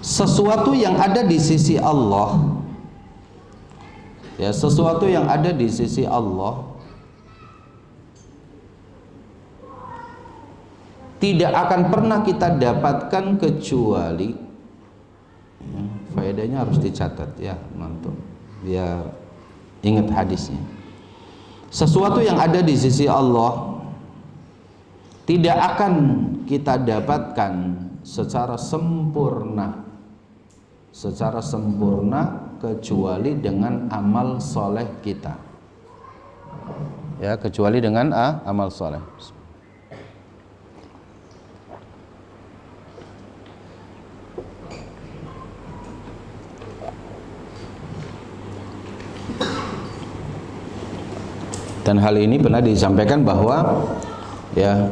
sesuatu yang ada di sisi Allah, ya, sesuatu yang ada di sisi Allah tidak akan pernah kita dapatkan kecuali, ya, faedahnya harus dicatat ya, mantul, biar ingat hadisnya. Sesuatu yang ada di sisi Allah tidak akan kita dapatkan secara sempurna kecuali dengan amal soleh kita, ya, kecuali dengan amal soleh. Dan hal ini pernah disampaikan bahwa, ya,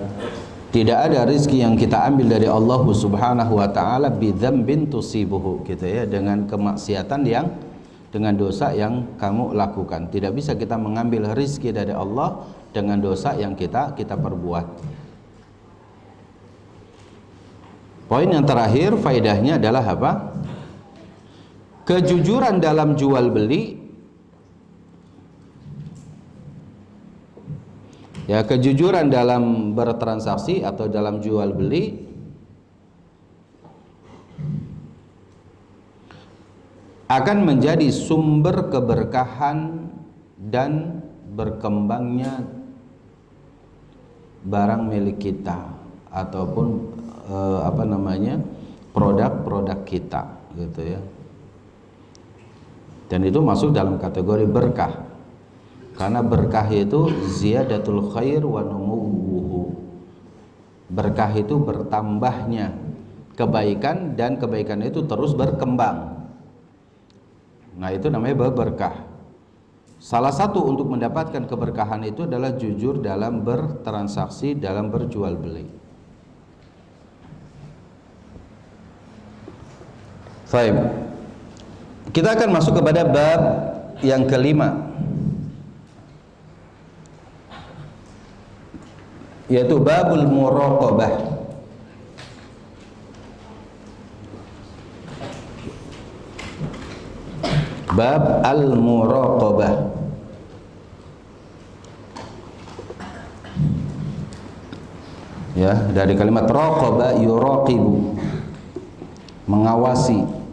tidak ada rezeki yang kita ambil dari Allah Subhanahu wa taala bidzambin tusibuhu, gitu ya, dengan kemaksiatan dengan dosa yang kamu lakukan. Tidak bisa kita mengambil rezeki dari Allah dengan dosa yang kita perbuat. Poin yang terakhir faedahnya adalah apa? Kejujuran dalam jual beli Ya, kejujuran dalam bertransaksi atau dalam jual beli akan menjadi sumber keberkahan dan berkembangnya barang milik kita ataupun produk-produk kita gitu ya. Dan itu masuk dalam kategori berkah. Karena berkah itu ziyadatul khair wa numuwuhu. Berkah itu bertambahnya kebaikan dan kebaikan itu terus berkembang. Nah, itu namanya berkah. Salah satu untuk mendapatkan keberkahan itu adalah jujur dalam bertransaksi, dalam berjual beli. Baik. Kita akan masuk kepada bab yang kelima, yaitu babul muraqabah. Bab al-muraqabah. Ya, dari kalimat raqaba yuraqibu, mengawasi.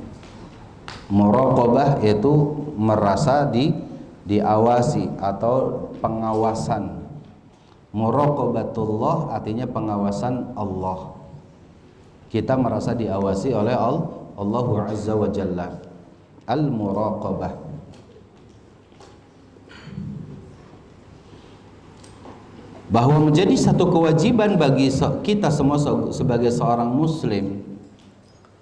Muraqabah itu merasa diawasi atau pengawasan. Muraqabatullah artinya pengawasan Allah. Kita merasa diawasi oleh Allah Azza wa Jalla. Al-muraqabah. Bahwa menjadi satu kewajiban bagi kita semua sebagai seorang muslim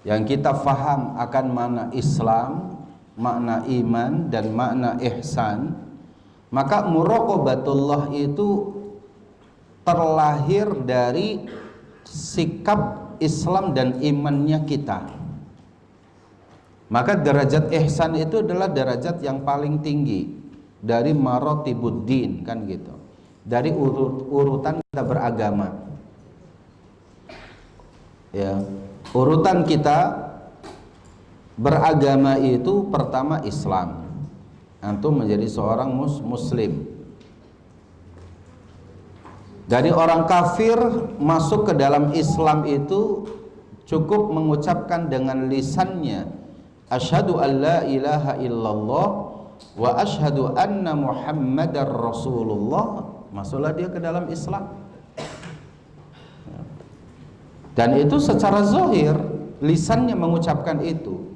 yang kita faham akan makna Islam, makna iman dan makna ihsan, maka muraqabatullah itu terlahir dari sikap Islam dan imannya kita. Maka derajat ihsan itu adalah derajat yang paling tinggi dari maratibuddin, kan gitu. Dari urutan kita beragama. Ya, urutan kita beragama itu pertama Islam. Antum menjadi seorang muslim. Dari orang kafir masuk ke dalam Islam itu cukup mengucapkan dengan lisannya asyhadu an la ilaha illallah wa asyhadu anna muhammadar rasulullah, masuklah dia ke dalam Islam. Dan itu secara zahir lisannya mengucapkan itu.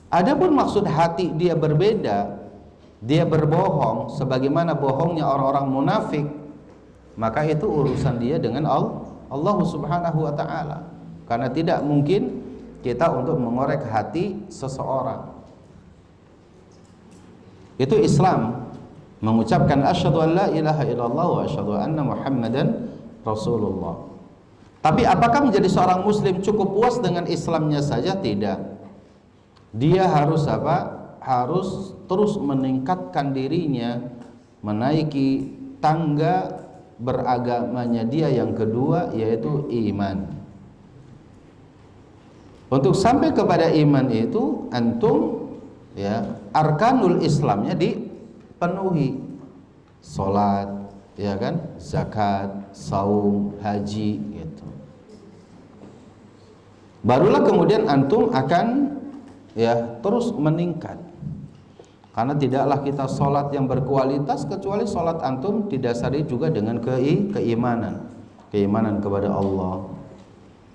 Adapun maksud hati dia berbeda, dia berbohong sebagaimana bohongnya orang-orang munafik, maka itu urusan dia dengan Allah Subhanahu wa taala. Karena tidak mungkin kita untuk mengorek hati seseorang. Itu Islam, mengucapkan asyhadu an la ilaha illallah wa asyhadu anna muhammadan rasulullah. Tapi apakah menjadi seorang muslim cukup puas dengan Islamnya saja? Tidak. Dia harus apa? Harus terus meningkatkan dirinya, menaiki tangga beragamanya dia yang kedua, yaitu iman. Untuk sampai kepada iman itu antum ya arkanul Islamnya dipenuhi. Salat, ya kan? Zakat, saum, haji gitu. Barulah kemudian antum akan ya terus meningkat. Karena tidaklah kita salat yang berkualitas kecuali salat antum didasari juga dengan keimanan kepada Allah.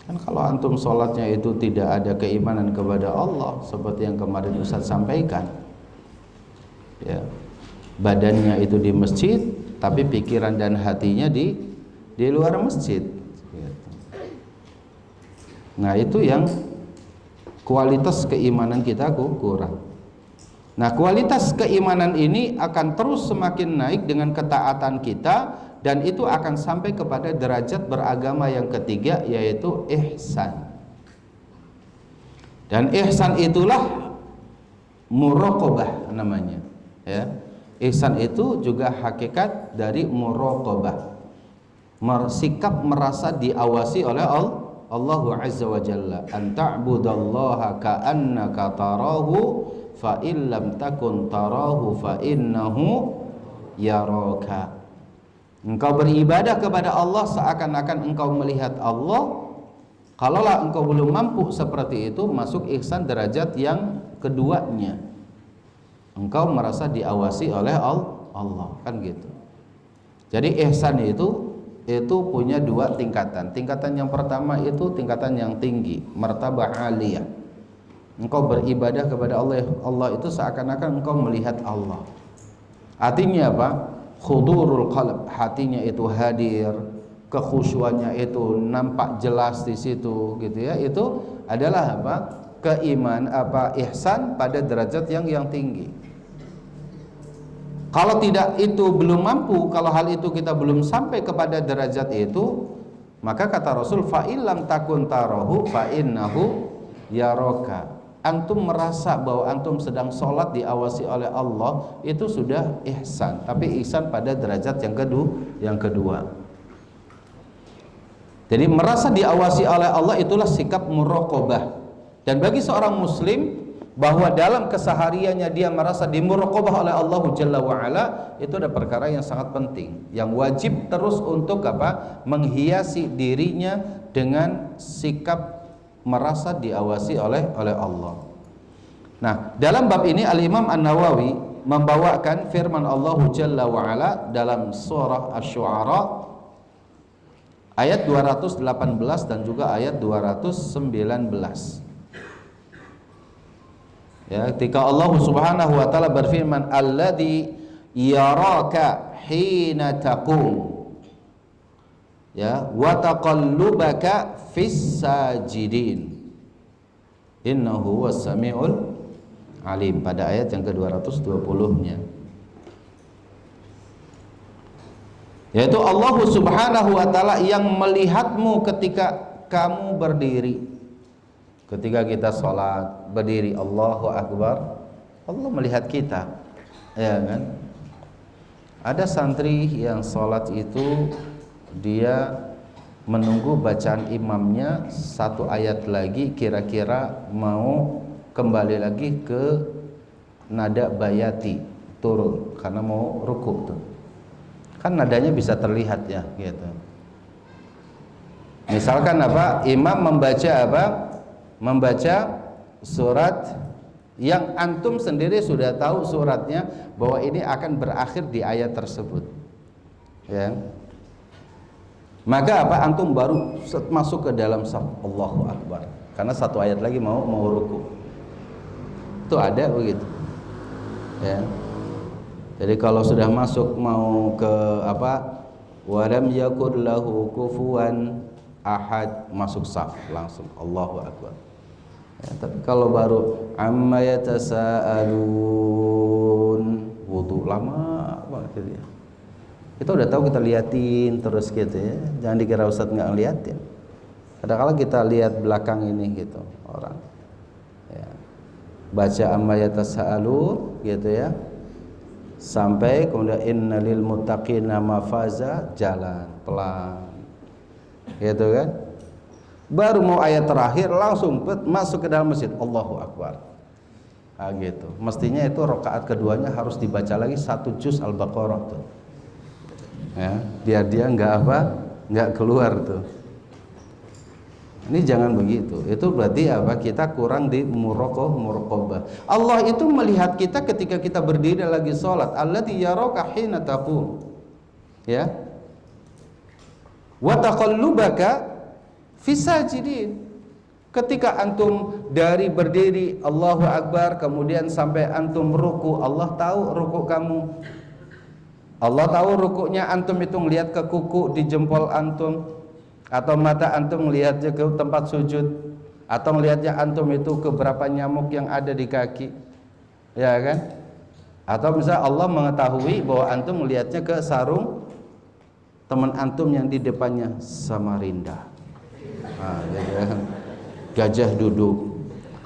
Kan kalau antum sholatnya itu tidak ada keimanan kepada Allah, seperti yang kemarin Ustaz sampaikan, ya, badannya itu di masjid, tapi pikiran dan hatinya di luar masjid. Gitu. Nah, itu yang kualitas keimanan kita kurang. Nah, kualitas keimanan ini akan terus semakin naik dengan ketaatan kita. Dan itu akan sampai kepada derajat beragama yang ketiga, yaitu ihsan. Dan ihsan itulah muraqabah namanya, ya. Ihsan itu juga hakikat dari muraqabah. Sikap merasa diawasi oleh Allah Azza wa Jalla. An ta'budallaha ka'annaka tarahu fa in lam takun tarahu fa innahu yaraka. Engkau beribadah kepada Allah seakan-akan engkau melihat Allah. Kalaulah engkau belum mampu seperti itu, masuk ihsan derajat yang keduanya. Engkau merasa diawasi oleh Allah, kan gitu. Jadi ihsan itu punya dua tingkatan. Tingkatan yang pertama itu tingkatan yang tinggi, martabah aliyah. Engkau beribadah kepada Allah itu seakan-akan engkau melihat Allah. Artinya apa? Khudurul qalb, hatinya itu hadir, kekhusyuannya itu nampak jelas di situ, gitu ya. Itu adalah apa? Ihsan pada derajat yang tinggi. Kalau tidak itu belum mampu, kalau hal itu kita belum sampai kepada derajat itu, maka kata Rasul, fa illam takun tarahu fa innahu yaraka. Antum merasa bahwa antum sedang sholat diawasi oleh Allah, itu sudah ihsan. Tapi ihsan pada derajat yang kedua. Jadi merasa diawasi oleh Allah itulah sikap muraqabah. Dan bagi seorang muslim, bahwa dalam kesehariannya dia merasa dimuraqabah oleh Allah Jalla wa'ala, itu ada perkara yang sangat penting, yang wajib terus untuk menghiasi dirinya dengan sikap merasa diawasi oleh Allah. Nah, dalam bab ini Al-Imam An-Nawawi membawakan firman Allah Jalla wa'ala dalam surah Asy-Syu'ara ayat 218 dan juga ayat 219. Ya, ketika Allah Subhanahu wa taala berfirman, alladzi yaraka hina taqum, ya, wa taqallubaka fis sajidin innahu was-sami'ul alim, pada ayat yang ke-220-nya. Yaitu Allah Subhanahu wa taala yang melihatmu ketika kamu berdiri. Ketika kita sholat berdiri, Allahu Akbar, Allah melihat kita, ya kan? Ada santri yang sholat itu dia menunggu bacaan imamnya satu ayat lagi, kira-kira mau kembali lagi ke nada bayati, turun karena mau rukuk tuh. Kan nadanya bisa terlihat ya, gitu. Misalkan imam membaca surat yang antum sendiri sudah tahu suratnya bahwa ini akan berakhir di ayat tersebut, ya. Maka antum baru masuk ke dalam saf, Allahu Akbar, karena satu ayat lagi mau ruku. Itu ada begitu, ya. Jadi kalau sudah masuk mau ke walam yakul lahu kufuwan ahad, masuk saf langsung Allahu Akbar. Ya, tapi kalau baru amma yatasaalun, wudu lama banget ya. Kita udah tahu, kita liatin terus gitu ya. Jangan dikira Ustaz nggak ngeliatin. Kadang-kadang kita lihat belakang ini gitu orang. Ya. Baca amma yatasaalun gitu ya. Sampai kemudian innalil muttaqina mafaza, jalan pelan. Gitu kan? Baru mau ayat terakhir langsung masuk ke dalam masjid, Allahu Akbar. Nah, gitu. Mestinya itu rakaat keduanya harus dibaca lagi 1 juz Al-Baqarah tuh. Ya, biar dia nggak keluar tuh. Ini jangan begitu. Itu berarti kita kurang di muraqabah. Allah itu melihat kita ketika kita berdiri lagi sholat. Alladzi yaraka hina taqum. Ya. Wa taqallubaka fis sajidin. Ketika antum dari berdiri Allahu Akbar kemudian sampai antum ruku, Allah tahu ruku kamu. Allah tahu rukunya antum itu ngelihat ke kuku di jempol antum, atau mata antum melihatnya ke tempat sujud, atau melihatnya antum itu ke berapa nyamuk yang ada di kaki, ya kan? Atau misalnya Allah mengetahui bahwa antum melihatnya ke sarung teman antum yang di depannya Samarinda, ya kan? Gajah duduk.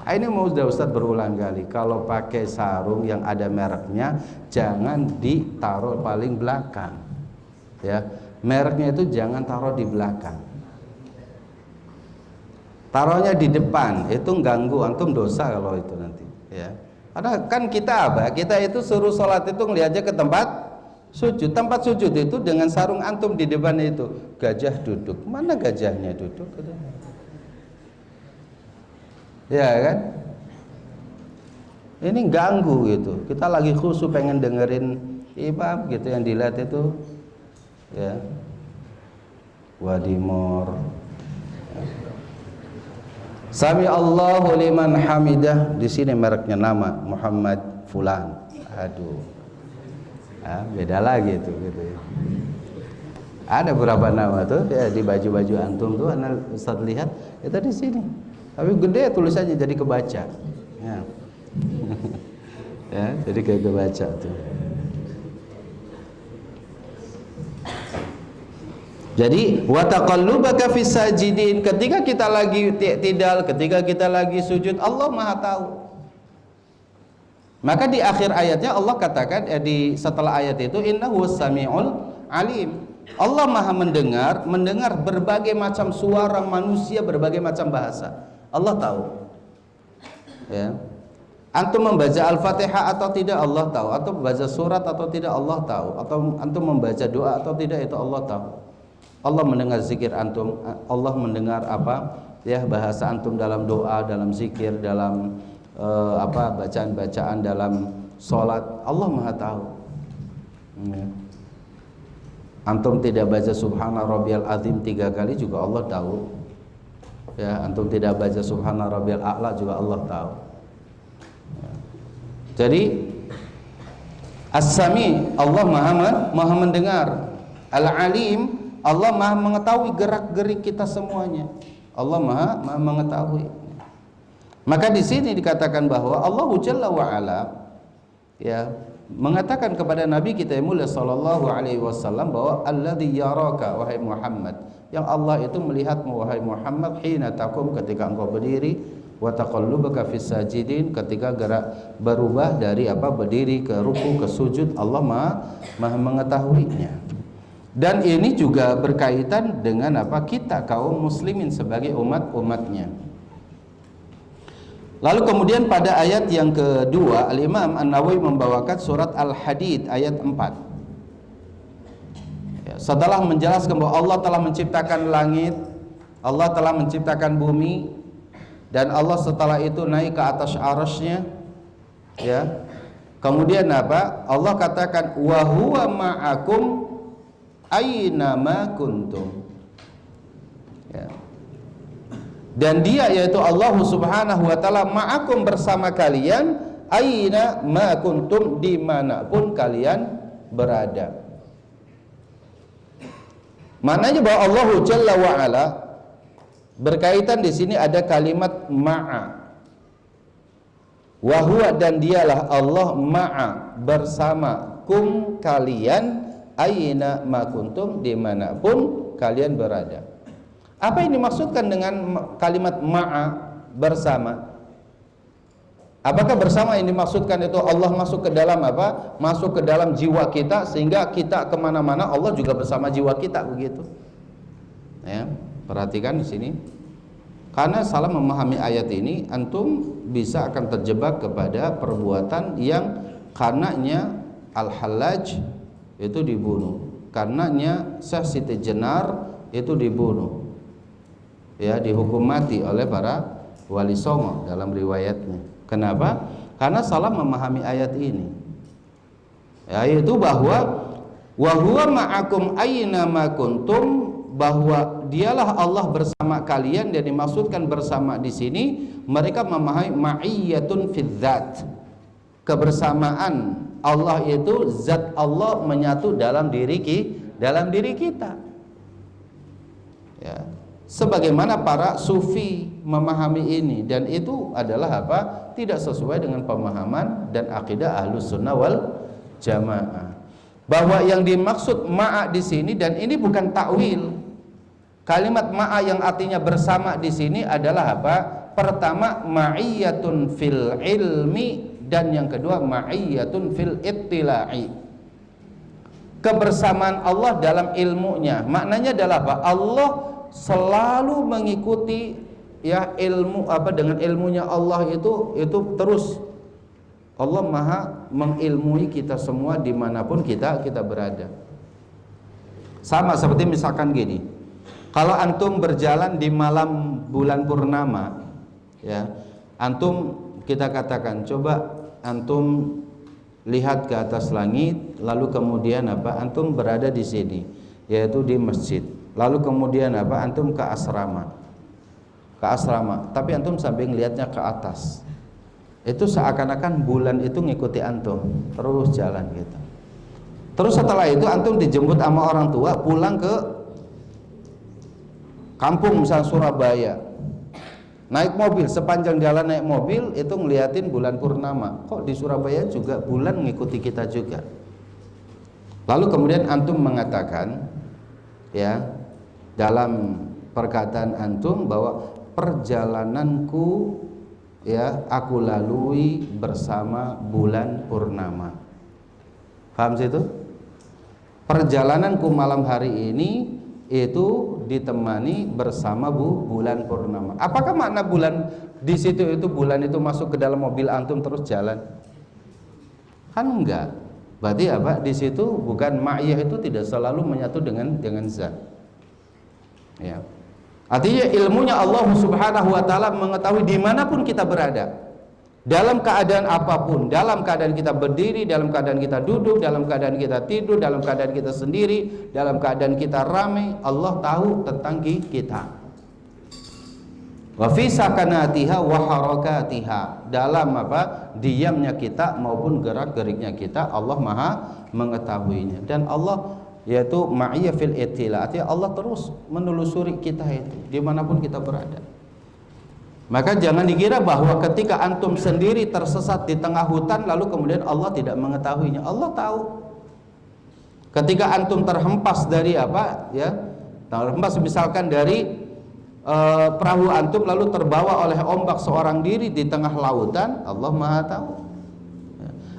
Ini mau sudah Ustaz berulang kali, kalau pakai sarung yang ada mereknya jangan ditaruh paling belakang, ya. Mereknya itu jangan taruh di belakang, taruhnya di depan. Itu ganggu antum, dosa kalau itu nanti, ya. Karena kan kita kita itu suruh sholat itu ngelihatnya ke tempat Sujud, tempat sujud itu dengan sarung antum di depan itu. Gajah duduk, mana gajahnya duduk? Ya kan? Ini ganggu gitu. Kita lagi khusyuk pengen dengerin imam gitu, yang dilihat itu ya wadimor. Sami Allahu liman hamidah, di sini mereknya nama Muhammad Fulan. Aduh. Beda lagi itu gitu ya. Ada beberapa nama tuh ya di baju-baju antum tuh, Ustaz lihat itu di sini. Tapi gede tulisannya jadi kebaca. Ya. Ya, jadi kayak kebaca tuh. Jadi wa taqallubaka fis sajidin, ketika kita lagi i'tidal, ketika kita lagi sujud, Allah Maha tahu. Maka di akhir ayatnya Allah katakan setelah ayat itu innahu samiul alim. Allah Maha mendengar berbagai macam suara manusia, berbagai macam bahasa. Allah tahu. Ya. Antum membaca Al-Fatihah atau tidak Allah tahu, atau membaca surat atau tidak Allah tahu, atau antum membaca doa atau tidak itu Allah tahu. Allah mendengar zikir antum, Allah mendengar bahasa antum dalam doa, dalam zikir, dalam bacaan-bacaan dalam sholat. Allah Maha tahu. Ya. Antum tidak baca Subhana Rabbiyal Azim 3 kali juga Allah tahu. Ya, antum tidak baca Subhana Rabbiyal A'la juga Allah tahu. Ya. Jadi As-Sami, Allah Maha mendengar. Al-Alim, Allah Maha mengetahui gerak-gerik kita semuanya. Allah Maha mengetahui. Maka di sini dikatakan bahwa Allah Jalla wa Ala ya mengatakan kepada Nabi kita yang mulia sallallahu alaihi wasallam bahwa alladzi yaraka wahai Muhammad, yang Allah itu melihatmu wahai Muhammad hina taqum, ketika engkau berdiri, wa taqallubaka fis sajidin, ketika gerak berubah dari berdiri ke ruku ke sujud, Allah Maha mengetahuinya. Dan ini juga berkaitan dengan kita kaum muslimin sebagai umat-umatnya. Lalu kemudian pada ayat yang kedua, Al-Imam An-Nawawi membawakan surat Al-Hadid ayat 4. Ya, setelah menjelaskan bahwa Allah telah menciptakan langit, Allah telah menciptakan bumi, dan Allah setelah itu naik ke atas arasy-Nya, ya. Kemudian Allah katakan wa huwa ma'akum aina ma kuntum. Ya. Dan dia yaitu Allah Subhanahu wa taala ma'akum, bersama kalian, aina ma kuntum, dimanapun kalian berada. Maknanya bahwa Allah Jalla wa Ala berkaitan di sini ada kalimat ma'a. Wa huwa, dan dialah Allah ma'a, bersama kum kalian, aina ma kuntum, dimanapun kalian berada. Apa yang dimaksudkan dengan kalimat ma'a, bersama? Apakah bersama yang dimaksudkan itu Allah masuk ke dalam masuk ke dalam jiwa kita, sehingga kita kemana-mana Allah juga bersama jiwa kita, begitu? Ya, perhatikan di sini. Karena salah memahami ayat ini, antum bisa akan terjebak kepada perbuatan yang karenanya Al-Hallaj itu dibunuh, karenanya Syekh Siti Jenar itu dibunuh, ya, dihukum mati oleh para wali songo dalam riwayatnya. Kenapa? Karena salah memahami ayat ini, yaitu bahwa wa huwa ma'akum aina ma kuntum, bahwa dialah Allah bersama kalian. Dan dimaksudkan bersama di sini, mereka memahami ma'iyyatun fidzat, kebersamaan Allah itu zat Allah menyatu dalam diri kita. Ya. Sebagaimana para sufi memahami ini, dan itu adalah tidak sesuai dengan pemahaman dan akidah Ahlus Sunnah wal Jamaah. Bahwa yang dimaksud ma'a di sini, dan ini bukan takwil. Kalimat ma'a yang artinya bersama di sini adalah pertama ma'iyyatun fil ilmi, dan yang kedua ma'iyyatun fil ittila'i. Kebersamaan Allah dalam ilmunya. Maknanya adalah Allah selalu mengikuti, ya, ilmu dengan ilmunya Allah itu terus Allah maha mengilmui kita semua dimanapun kita berada. Sama seperti misalkan gini, kalau antum berjalan di malam bulan purnama, ya, antum kita katakan coba antum lihat ke atas langit, lalu kemudian apa? Antum berada di sini, yaitu di masjid. Lalu kemudian apa? Antum ke asrama. Tapi antum sambil ngelihatnya ke atas. Itu seakan-akan bulan itu ngikuti antum, terus jalan gitu. Terus setelah itu antum dijemput sama orang tua pulang ke kampung misalnya Surabaya. Naik mobil, sepanjang jalan naik mobil itu ngeliatin bulan purnama. Kok di Surabaya juga bulan ngikuti kita juga. Lalu kemudian antum mengatakan, ya, dalam perkataan antum bahwa perjalananku, ya, aku lalui bersama bulan purnama. Paham sih itu? Perjalananku malam hari ini itu ditemani bersama bulan purnama. Apakah makna bulan di situ itu bulan itu masuk ke dalam mobil antum terus jalan? Kan enggak. Berarti apa? Di situ bukan ma'iyah itu tidak selalu menyatu dengan zat. Ya. Artinya ilmunya Allah Subhanahu wa taala mengetahui dimanapun kita berada. Dalam keadaan apapun, dalam keadaan kita berdiri, dalam keadaan kita duduk, dalam keadaan kita tidur, dalam keadaan kita sendiri, dalam keadaan kita ramai, Allah tahu tentang kita. Wa fi sakanatiha wa harakatiha, dalam apa? Diamnya kita maupun gerak-geriknya kita, Allah Maha mengetahuinya. Dan Allah yaitu ma'iyya fil ittila, artinya Allah terus menelusuri kita itu dimanapun kita berada. Maka jangan dikira bahwa ketika antum sendiri tersesat di tengah hutan lalu kemudian Allah tidak mengetahuinya. Allah tahu. Ketika antum terhempas dari apa, ya, terhempas misalkan dari perahu antum lalu terbawa oleh ombak seorang diri di tengah lautan, Allah Maha tahu.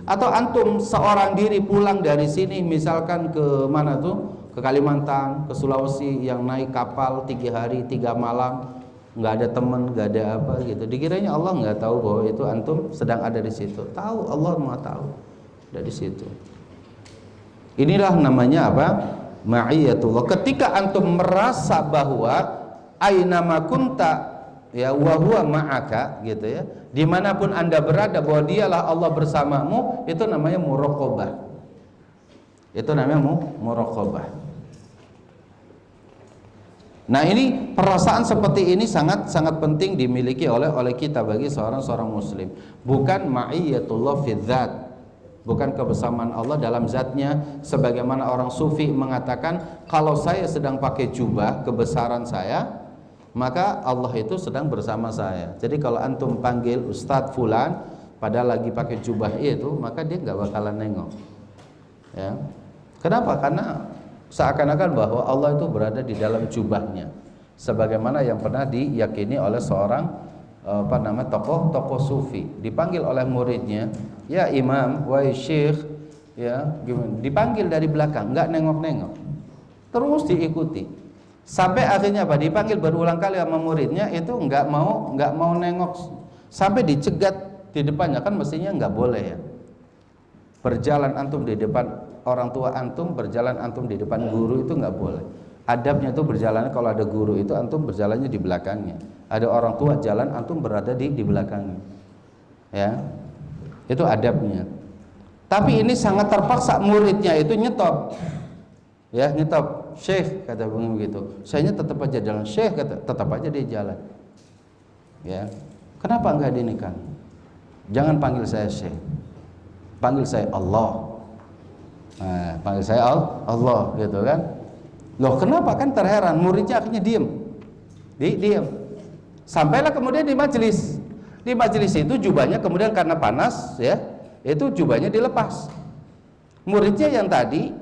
Atau antum seorang diri pulang dari sini misalkan ke mana tuh, ke Kalimantan, ke Sulawesi, yang naik kapal 3 hari 3 malam, nggak ada teman, nggak ada apa gitu. Dikiranya Allah nggak tahu bahwa itu antum sedang ada di situ. Tahu, Allah Maha tahu dari situ. Inilah namanya apa? Ma'iyatullah. Ketika antum merasa bahwa aina ma kunta, ya, wa huwa ma'aka gitu, ya, dimanapun anda berada bahwa dialah Allah bersamamu, itu namanya muraqabah. Itu namanya muraqabah. Nah, ini perasaan seperti ini sangat penting dimiliki oleh kita bagi seorang muslim. Bukan ma'iyatullah fi dzat, bukan kebersamaan Allah dalam zatnya, sebagaimana orang sufi mengatakan kalau saya sedang pakai jubah kebesaran saya, maka Allah itu sedang bersama saya. Jadi kalau antum panggil Ustadz Fulan padahal lagi pakai jubah itu, maka dia nggak bakalan nengok. Ya. Kenapa? Karena seakan-akan bahwa Allah itu berada di dalam jubahnya, sebagaimana yang pernah diyakini oleh seorang tokoh sufi, dipanggil oleh muridnya, ya imam, wahai syekh, ya, dipanggil dari belakang, nggak nengok-nengok, terus diikuti, sampai akhirnya apa? Dipanggil berulang kali sama muridnya, itu nggak mau nengok, sampai dicegat di depannya. Kan mestinya nggak boleh, ya, berjalan antum di depan orang tua antum, berjalan antum di depan guru, itu nggak boleh. Adabnya itu berjalan, kalau ada guru itu antum berjalannya di belakangnya, ada orang tua jalan antum berada di belakangnya, ya, itu adabnya. Tapi ini sangat terpaksa, muridnya itu nyetop, ya, nyetop. Syekh, kata begitu, saya tetap aja jalan. Syekh kata tetap aja dia jalan, ya. Kenapa enggak dinikah? Jangan panggil saya Syekh, panggil saya Allah. Nah, panggil saya Allah gitu kan. Loh, kenapa? Kan terheran, muridnya akhirnya diam. Sampailah kemudian di majelis. Di majelis itu jubahnya kemudian karena panas, ya, itu jubahnya dilepas. Muridnya yang tadi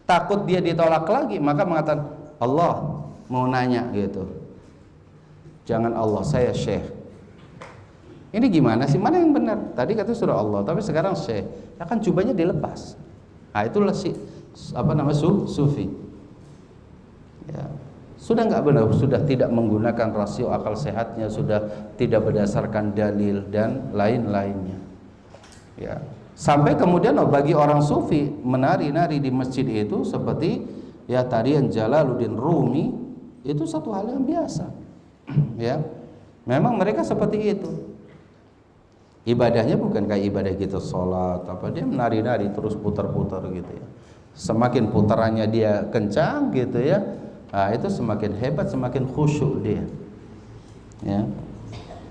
takut dia ditolak lagi, maka mengatakan, Allah mau nanya gitu. Jangan Allah, saya Syekh. Ini gimana sih? Mana yang benar? Tadi kata surah Allah, tapi sekarang Syekh. Ya kan jubahnya dilepas. Nah, itulah sufi. Ya. Sudah nggak benar, sudah tidak menggunakan rasio akal sehatnya, sudah tidak berdasarkan dalil dan lain-lainnya. Ya. Sampai kemudian bagi orang sufi menari-nari di masjid itu seperti ya tarian Jalaluddin Rumi itu satu hal yang biasa. Ya. Memang mereka seperti itu. Ibadahnya bukan kayak ibadah kita sholat apa, dia menari-nari terus putar-putar gitu ya. Semakin putarannya dia kencang gitu ya, nah itu semakin hebat, semakin khusyuk dia. Ya.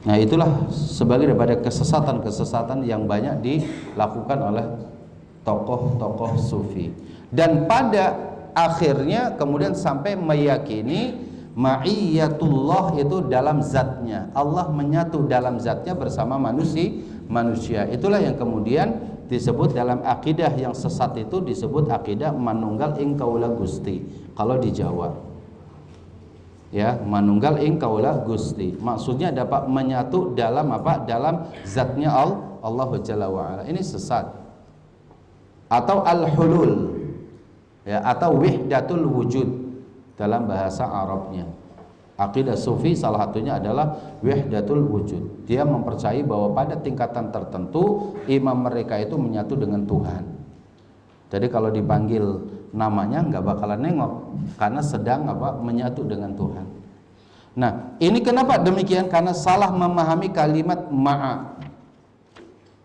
Nah itulah sebagai daripada kesesatan-kesesatan yang banyak dilakukan oleh tokoh-tokoh sufi. Dan pada akhirnya kemudian sampai meyakini ma'iyatullah itu dalam zatnya, Allah menyatu dalam zatnya bersama manusia. Itulah yang kemudian disebut dalam akidah yang sesat itu disebut akidah manunggal ing kaula Gusti kalau di Jawa. Ya, manunggal ing kaula Gusti. Maksudnya dapat menyatu dalam apa? Dalam zatnya Allah Jalla wa ala. Ini sesat. Atau al-hulul. Ya, atau wihdatul wujud dalam bahasa Arabnya. Akidah sufi salah satunya adalah wahdatul wujud. Dia mempercayai bahwa pada tingkatan tertentu imam mereka itu menyatu dengan Tuhan. Jadi kalau dipanggil namanya nggak bakalan nengok karena sedang apa? Menyatu dengan Tuhan. Nah, ini kenapa demikian? Karena salah memahami kalimat ma'a.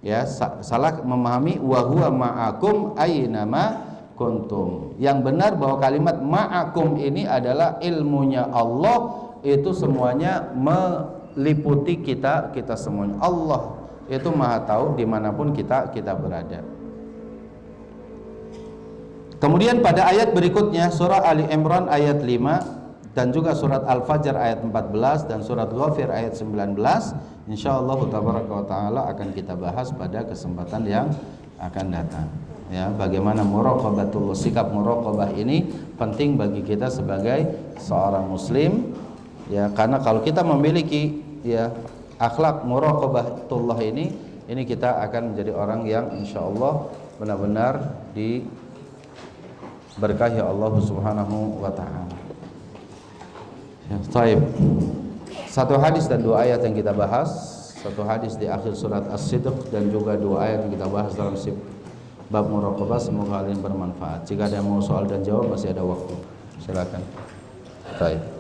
Ya, salah memahami wa huwa ma'akum aynama kuntum. Yang benar bahwa kalimat ma'akum ini adalah ilmunya Allah, itu semuanya meliputi kita semuanya. Allah itu maha tahu dimanapun kita berada. Kemudian pada ayat berikutnya surah Ali Imran ayat 5 dan juga surat Al-Fajr ayat 14 dan surat Ghafir ayat 19, insyaallah tabaraka wa taala akan kita bahas pada kesempatan yang akan datang. Ya, bagaimana muraqabatullah, sikap muraqabah ini penting bagi kita sebagai seorang muslim. Ya, karena kalau kita memiliki ya akhlak muraqabatullah ini kita akan menjadi orang yang insyaallah benar-benar diberkahi Allah Subhanahu wa taala. Ya, baik. Satu hadis dan dua ayat yang kita bahas, satu hadis di akhir surat As-Sidq dan juga dua ayat yang kita bahas dalam bab muraqabah, semoga hal ini bermanfaat. Jika ada yang mau soal dan jawab masih ada waktu. Silakan. Baik.